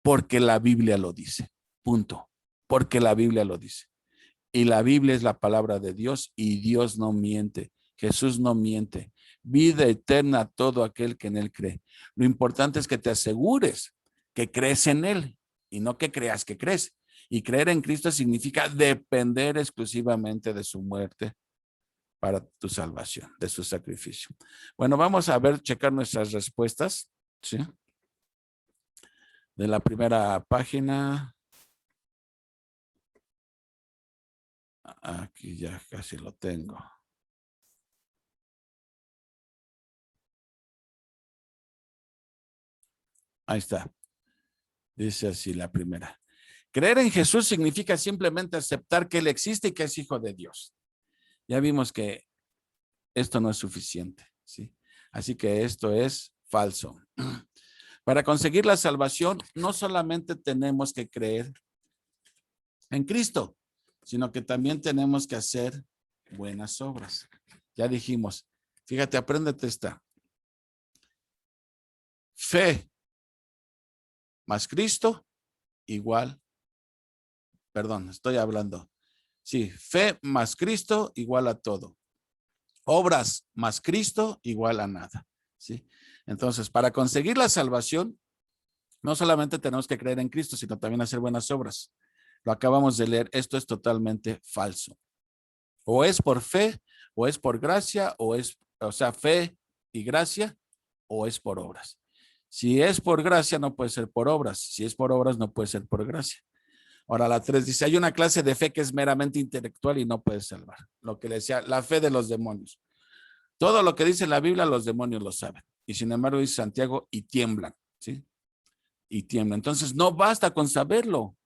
Speaker 1: Porque la Biblia lo dice. Punto. Porque la Biblia lo dice. Y la Biblia es la palabra de Dios y Dios no miente. Jesús no miente. Vida eterna a todo aquel que en Él cree. Lo importante es que te asegures que crees en Él y no que creas que crees. Y creer en Cristo significa depender exclusivamente de su muerte para tu salvación, de su sacrificio. Bueno, vamos a ver, checar nuestras respuestas, ¿sí? De la primera página. Aquí ya casi lo tengo. Ahí está. Dice así la primera. Creer en Jesús significa simplemente aceptar que Él existe y que es hijo de Dios. Ya vimos que esto no es suficiente, ¿sí? Así que esto es falso. Para conseguir la salvación, no solamente tenemos que creer en Cristo, sino que también tenemos que hacer buenas obras. Ya dijimos, fíjate, apréndete esta. Fe más Cristo igual, perdón, estoy hablando. Sí, fe más Cristo igual a todo. Obras más Cristo igual a nada, ¿sí? Entonces, para conseguir la salvación, no solamente tenemos que creer en Cristo, sino también hacer buenas obras. Lo acabamos de leer, esto es totalmente falso. O es por fe, o es por gracia, o sea, fe y gracia, o es por obras. Si es por gracia, no puede ser por obras. Si es por obras, no puede ser por gracia. Ahora, la 3 dice, hay una clase de fe que es meramente intelectual y no puede salvar. Lo que le decía, la fe de los demonios. Todo lo que dice la Biblia, los demonios lo saben. Y sin embargo, dice Santiago, y tiemblan, ¿sí? Y tiemblan. Entonces, no basta con saberlo.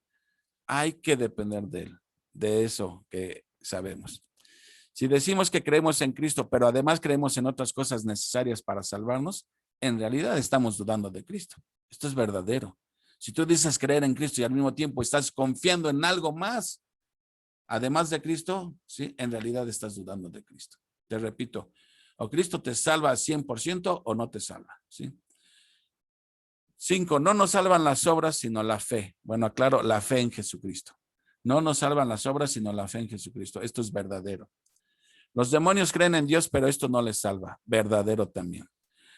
Speaker 1: Hay que depender de él, de eso que sabemos. Si decimos que creemos en Cristo, pero además creemos en otras cosas necesarias para salvarnos, en realidad estamos dudando de Cristo. Esto es verdadero. Si tú dices creer en Cristo y al mismo tiempo estás confiando en algo más, además de Cristo, ¿sí? En realidad estás dudando de Cristo. Te repito, o Cristo te salva al 100% o no te salva, ¿sí? 5, no nos salvan las obras, sino la fe. Bueno, aclaro, la fe en Jesucristo. No nos salvan las obras, sino la fe en Jesucristo. Esto es verdadero. Los demonios creen en Dios, pero esto no les salva. Verdadero también.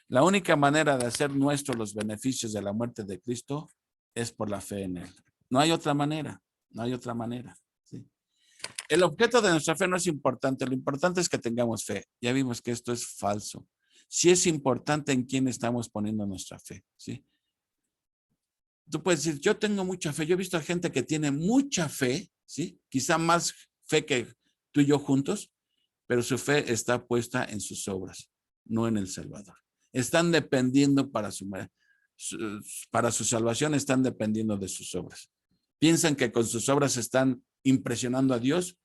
Speaker 1: La única manera de hacer nuestros los beneficios de la muerte de Cristo es por la fe en Él. No hay otra manera. No hay otra manera. ¿Sí? El objeto de nuestra fe no es importante. Lo importante es que tengamos fe. Ya vimos que esto es falso. Sí es importante en quién estamos poniendo nuestra fe. ¿Sí? Tú puedes decir, yo tengo mucha fe. Yo he visto a gente que tiene mucha fe, ¿sí? Quizá más fe que tú y yo juntos, pero su fe está puesta en sus obras, no en el Salvador. Están dependiendo para su salvación, están dependiendo de sus obras. Piensan que con sus obras están impresionando a Dios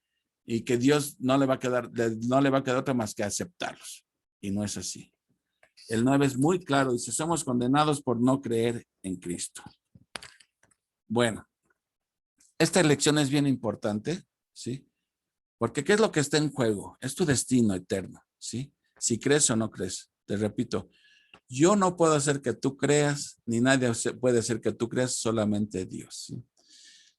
Speaker 1: y que Dios no le va a quedar otra más que aceptarlos. Y no es así. El 9 es muy claro, dice, somos condenados por no creer en Cristo. Bueno, esta elección es bien importante, ¿sí? Porque ¿qué es lo que está en juego? Es tu destino eterno, ¿sí? Si crees o no crees. Te repito, yo no puedo hacer que tú creas, ni nadie puede hacer que tú creas, solamente Dios, ¿sí?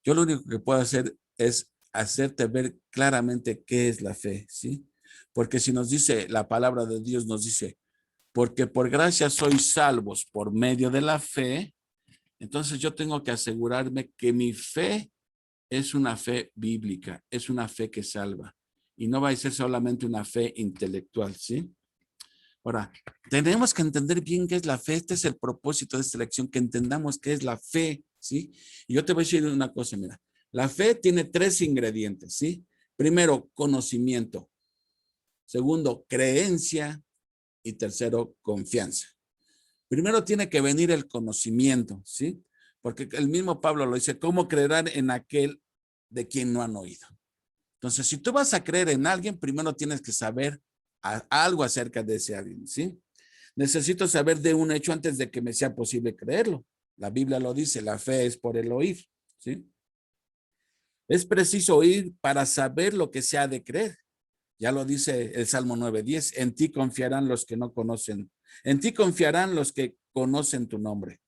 Speaker 1: Yo lo único que puedo hacer es hacerte ver claramente qué es la fe, ¿sí? Porque si nos dice, la palabra de Dios nos dice, porque por gracia sois salvos por medio de la fe, entonces yo tengo que asegurarme que mi fe es una fe bíblica, es una fe que salva. Y no va a ser solamente una fe intelectual, ¿sí? Ahora, tenemos que entender bien qué es la fe. Este es el propósito de esta lección, que entendamos qué es la fe, ¿sí? Y yo te voy a decir una cosa, mira. La fe tiene 3 ingredientes, ¿sí? Primero, conocimiento. Segundo, creencia. Y tercero, confianza. Primero tiene que venir el conocimiento, ¿sí? Porque el mismo Pablo lo dice, ¿cómo creerán en aquel de quien no han oído? Entonces, si tú vas a creer en alguien, primero tienes que saber algo acerca de ese alguien, ¿sí? Necesito saber de un hecho antes de que me sea posible creerlo. La Biblia lo dice, la fe es por el oír, ¿sí? Es preciso oír para saber lo que se ha de creer. Ya lo dice el Salmo 9:10, en ti confiarán los que no conocen, en ti confiarán los que conocen tu nombre.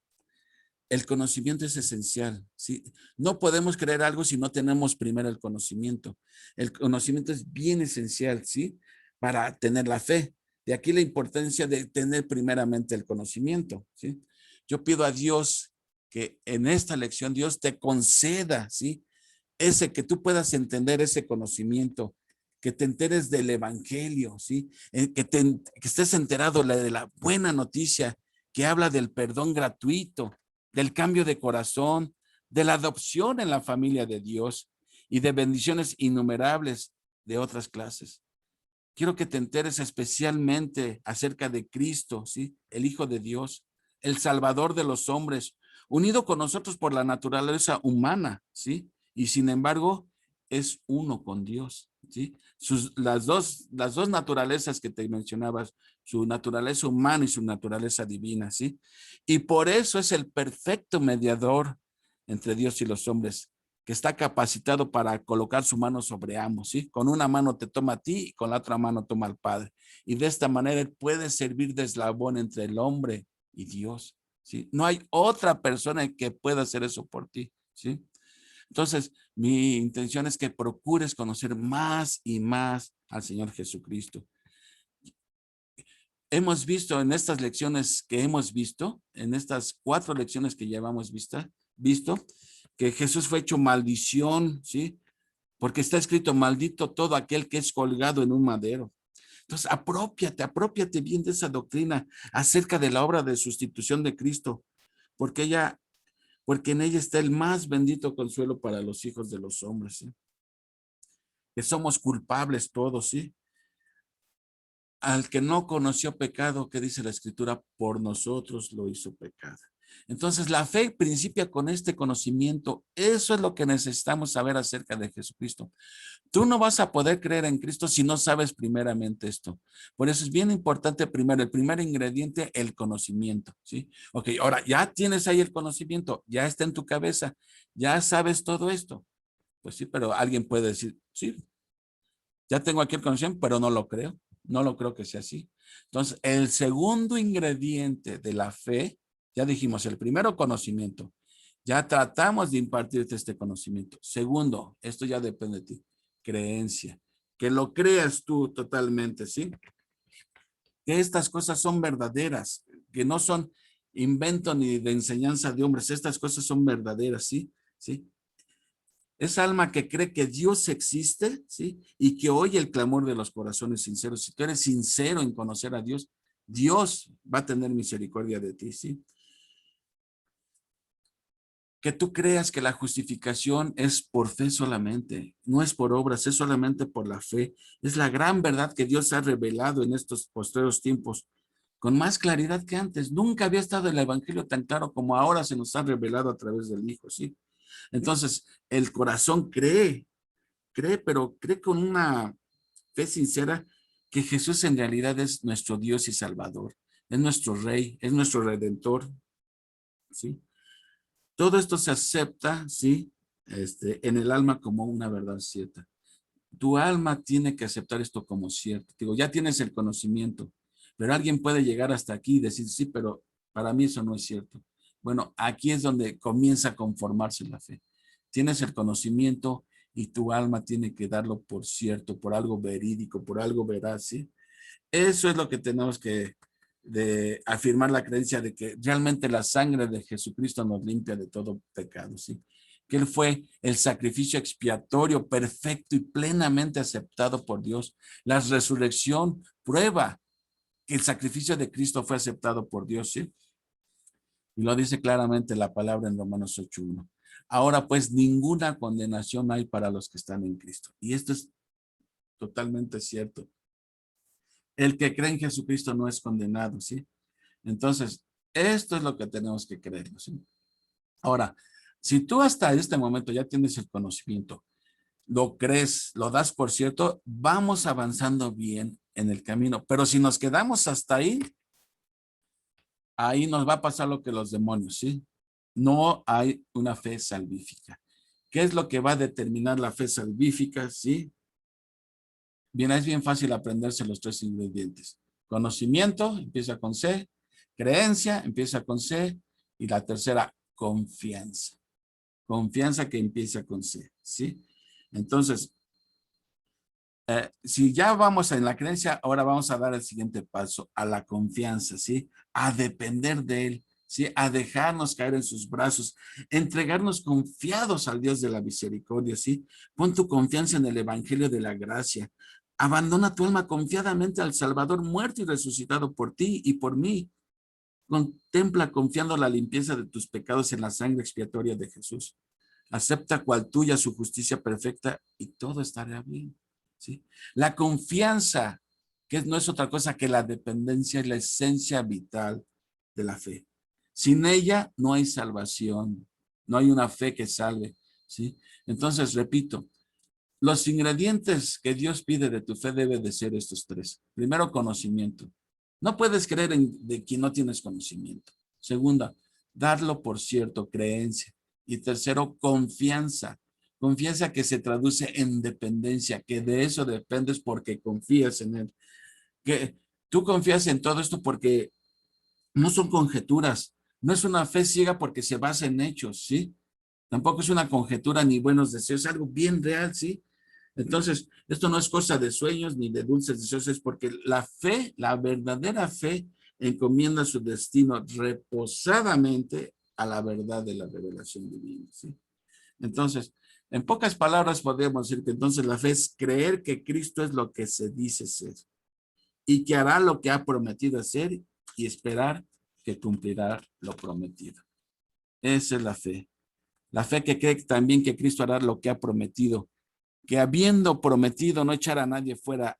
Speaker 1: El conocimiento es esencial, ¿sí? No podemos creer algo si no tenemos primero el conocimiento. El conocimiento es bien esencial, ¿sí? Para tener la fe. De aquí la importancia de tener primeramente el conocimiento, ¿sí? Yo pido a Dios que en esta lección Dios te conceda, ¿sí? Ese que tú puedas entender ese conocimiento, que te enteres del evangelio, ¿sí? Que estés enterado de la buena noticia que habla del perdón gratuito, del cambio de corazón, de la adopción en la familia de Dios y de bendiciones innumerables de otras clases. Quiero que te enteres especialmente acerca de Cristo, ¿sí? El Hijo de Dios, el Salvador de los hombres, unido con nosotros por la naturaleza humana, ¿sí? Y sin embargo, es uno con Dios, ¿sí? Las dos naturalezas que te mencionabas, su naturaleza humana y su naturaleza divina, ¿sí? Y por eso es el perfecto mediador entre Dios y los hombres, que está capacitado para colocar su mano sobre ambos, ¿sí? Con una mano te toma a ti y con la otra mano toma al Padre. Y de esta manera él puede servir de eslabón entre el hombre y Dios, ¿sí? No hay otra persona que pueda hacer eso por ti, ¿sí? Entonces, mi intención es que procures conocer más y más al Señor Jesucristo. Hemos visto en estas lecciones que hemos visto, en estas 4 lecciones que llevamos visto, que Jesús fue hecho maldición, ¿sí? Porque está escrito, maldito todo aquel que es colgado en un madero. Entonces, apropiate bien de esa doctrina acerca de la obra de sustitución de Cristo, porque en ella está el más bendito consuelo para los hijos de los hombres, ¿sí? Que somos culpables todos, ¿sí? Al que no conoció pecado, ¿qué dice la Escritura? Por nosotros lo hizo pecado. Entonces, la fe principia con este conocimiento. Eso es lo que necesitamos saber acerca de Jesucristo. Tú no vas a poder creer en Cristo si no sabes primeramente esto. Por eso es bien importante primero, el primer ingrediente, el conocimiento, ¿sí? Ok, ahora ya tienes ahí el conocimiento, ya está en tu cabeza, ya sabes todo esto. Pues sí, pero alguien puede decir, sí, ya tengo aquí el conocimiento, pero no lo creo. No lo creo que sea así. Entonces, el segundo ingrediente de la fe, ya dijimos, el primero conocimiento. Ya tratamos de impartirte este conocimiento. Segundo, esto ya depende de ti, creencia. Que lo creas tú totalmente, ¿sí? Que estas cosas son verdaderas, que no son invento ni de enseñanza de hombres. Estas cosas son verdaderas, ¿sí? ¿Sí? Esa alma que cree que Dios existe, ¿sí? Y que oye el clamor de los corazones sinceros. Si tú eres sincero en conocer a Dios, Dios va a tener misericordia de ti, ¿sí? Que tú creas que la justificación es por fe solamente, no es por obras, es solamente por la fe. Es la gran verdad que Dios ha revelado en estos postreros tiempos con más claridad que antes. Nunca había estado el evangelio tan claro como ahora se nos ha revelado a través del Hijo, ¿sí? Entonces, el corazón pero cree con una fe sincera que Jesús en realidad es nuestro Dios y Salvador, es nuestro Rey, es nuestro Redentor, ¿sí? Todo esto se acepta, ¿sí? En el alma como una verdad cierta. Tu alma tiene que aceptar esto como cierto. Digo, ya tienes el conocimiento, pero alguien puede llegar hasta aquí y decir, sí, pero para mí eso no es cierto. Bueno, aquí es donde comienza a conformarse la fe. Tienes el conocimiento y tu alma tiene que darlo por cierto, por algo verídico, por algo veraz, ¿sí? Eso es lo que tenemos que de afirmar la creencia de que realmente la sangre de Jesucristo nos limpia de todo pecado, ¿sí? Que Él fue el sacrificio expiatorio perfecto y plenamente aceptado por Dios. La resurrección prueba que el sacrificio de Cristo fue aceptado por Dios, ¿sí? Y lo dice claramente la palabra en Romanos 8:1. Ahora pues ninguna condenación hay para los que están en Cristo. Y esto es totalmente cierto. El que cree en Jesucristo no es condenado, ¿sí? Entonces, esto es lo que tenemos que creer, ¿sí? Ahora, si tú hasta este momento ya tienes el conocimiento, lo crees, lo das por cierto, vamos avanzando bien en el camino. Pero si nos quedamos hasta ahí, ahí nos va a pasar lo que los demonios, ¿sí? No hay una fe salvífica. ¿Qué es lo que va a determinar la fe salvífica? ¿Sí? Bien, es bien fácil aprenderse los tres ingredientes. Conocimiento, empieza con C. Creencia, empieza con C. Y la tercera, confianza. Confianza que empieza con C, ¿sí? Entonces, si ya vamos en la creencia, ahora vamos a dar el siguiente paso, a la confianza, ¿sí? A depender de Él, ¿sí? A dejarnos caer en sus brazos, entregarnos confiados al Dios de la misericordia, ¿sí? Pon tu confianza en el Evangelio de la gracia. Abandona tu alma confiadamente al Salvador muerto y resucitado por ti y por mí. Contempla confiando la limpieza de tus pecados en la sangre expiatoria de Jesús. Acepta cual tuya su justicia perfecta y todo estará bien. ¿Sí? La confianza, que no es otra cosa que la dependencia y la esencia vital de la fe. Sin ella no hay salvación, no hay una fe que salve. ¿Sí? Entonces, repito, los ingredientes que Dios pide de tu fe deben de ser estos tres. Primero, conocimiento. No puedes creer de quien no tienes conocimiento. Segunda, darlo por cierto, creencia. Y tercero, confianza. Confianza que se traduce en dependencia, que de eso dependes porque confías en Él. Que tú confías en todo esto porque no son conjeturas. No es una fe ciega porque se basa en hechos, ¿sí? Tampoco es una conjetura ni buenos deseos, es algo bien real, ¿sí? Entonces, esto no es cosa de sueños ni de dulces deseos, es porque la fe, la verdadera fe, encomienda su destino reposadamente a la verdad de la revelación divina, ¿sí? Entonces, en pocas palabras podríamos decir que entonces la fe es creer que Cristo es lo que se dice ser y que hará lo que ha prometido hacer y esperar que cumplirá lo prometido. Esa es la fe. La fe que cree también que Cristo hará lo que ha prometido, que habiendo prometido no echar a nadie fuera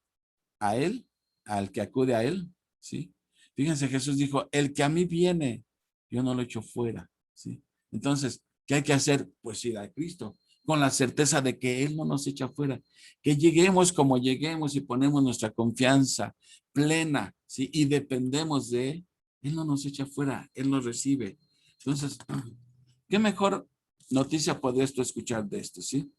Speaker 1: a él, al que acude a él, ¿sí? Fíjense, Jesús dijo, el que a mí viene, yo no lo echo fuera, ¿sí? Entonces, ¿qué hay que hacer? Pues ir a Cristo, con la certeza de que Él no nos echa fuera, que lleguemos como lleguemos y ponemos nuestra confianza plena, ¿sí? Y dependemos de Él, Él no nos echa fuera, Él nos recibe. Entonces, ¿qué mejor noticia podrías tú escuchar de esto, sí?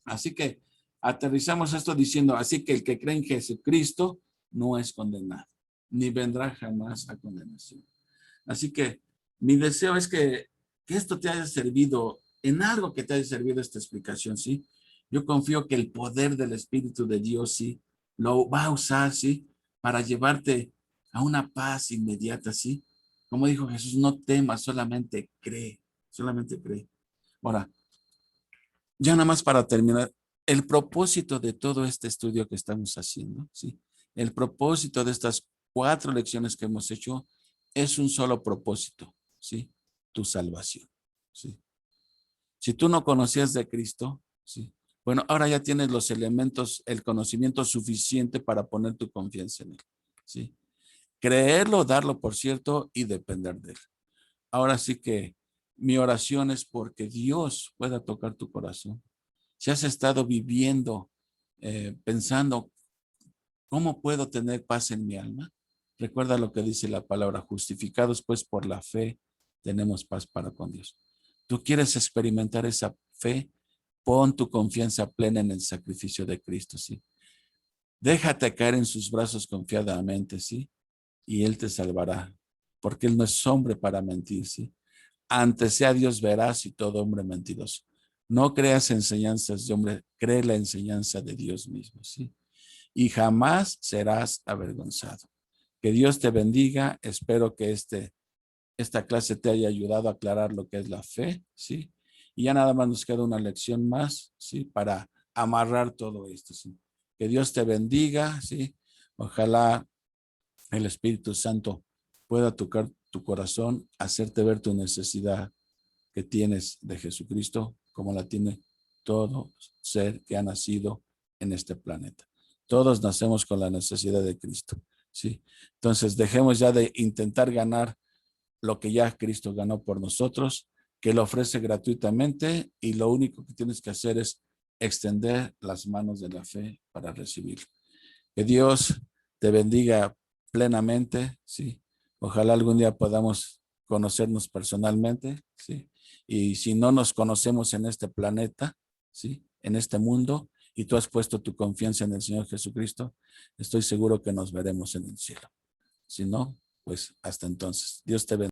Speaker 1: Así que aterrizamos esto diciendo, así que el que cree en Jesucristo no es condenado, ni vendrá jamás a condenación. Así que mi deseo es que esto te haya servido, en algo que te haya servido esta explicación, ¿sí? Yo confío que el poder del Espíritu de Dios, sí, lo va a usar, ¿sí? Para llevarte a una paz inmediata, ¿sí? Como dijo Jesús, no temas, solamente cree, solamente cree. Ahora, ya nada más para terminar, el propósito de todo este estudio que estamos haciendo, ¿sí? El propósito de estas 4 lecciones que hemos hecho es un solo propósito, ¿sí? Tu salvación, ¿sí? Si tú no conocías de Cristo, ¿sí? Bueno, ahora ya tienes los elementos, el conocimiento suficiente para poner tu confianza en Él, ¿sí? Creerlo, darlo por cierto y depender de Él. Ahora sí que mi oración es porque Dios pueda tocar tu corazón. Si has estado viviendo, pensando, ¿cómo puedo tener paz en mi alma? Recuerda lo que dice la palabra, justificados pues por la fe, tenemos paz para con Dios. ¿Tú quieres experimentar esa fe? Pon tu confianza plena en el sacrificio de Cristo, ¿sí? Déjate caer en sus brazos confiadamente, ¿sí? Y Él te salvará, porque Él no es hombre para mentir, ¿sí? Antes sea Dios veraz y todo hombre mentiroso. No creas enseñanzas de hombre, cree la enseñanza de Dios mismo, ¿sí? Y jamás serás avergonzado. Que Dios te bendiga. Espero que esta clase te haya ayudado a aclarar lo que es la fe, ¿sí? Y ya nada más nos queda una lección más, ¿sí? Para amarrar todo esto, ¿sí? Que Dios te bendiga, ¿sí? Ojalá el Espíritu Santo pueda tocar tu corazón, hacerte ver tu necesidad que tienes de Jesucristo, como la tiene todo ser que ha nacido en este planeta. Todos nacemos con la necesidad de Cristo, ¿sí? Entonces, dejemos ya de intentar ganar lo que ya Cristo ganó por nosotros, que lo ofrece gratuitamente, y lo único que tienes que hacer es extender las manos de la fe para recibirlo. Que Dios te bendiga plenamente, ¿sí? Ojalá algún día podamos conocernos personalmente, ¿sí? Y si no nos conocemos en este planeta, ¿sí? En este mundo, y tú has puesto tu confianza en el Señor Jesucristo, estoy seguro que nos veremos en el cielo. Si no, pues hasta entonces. Dios te bendiga.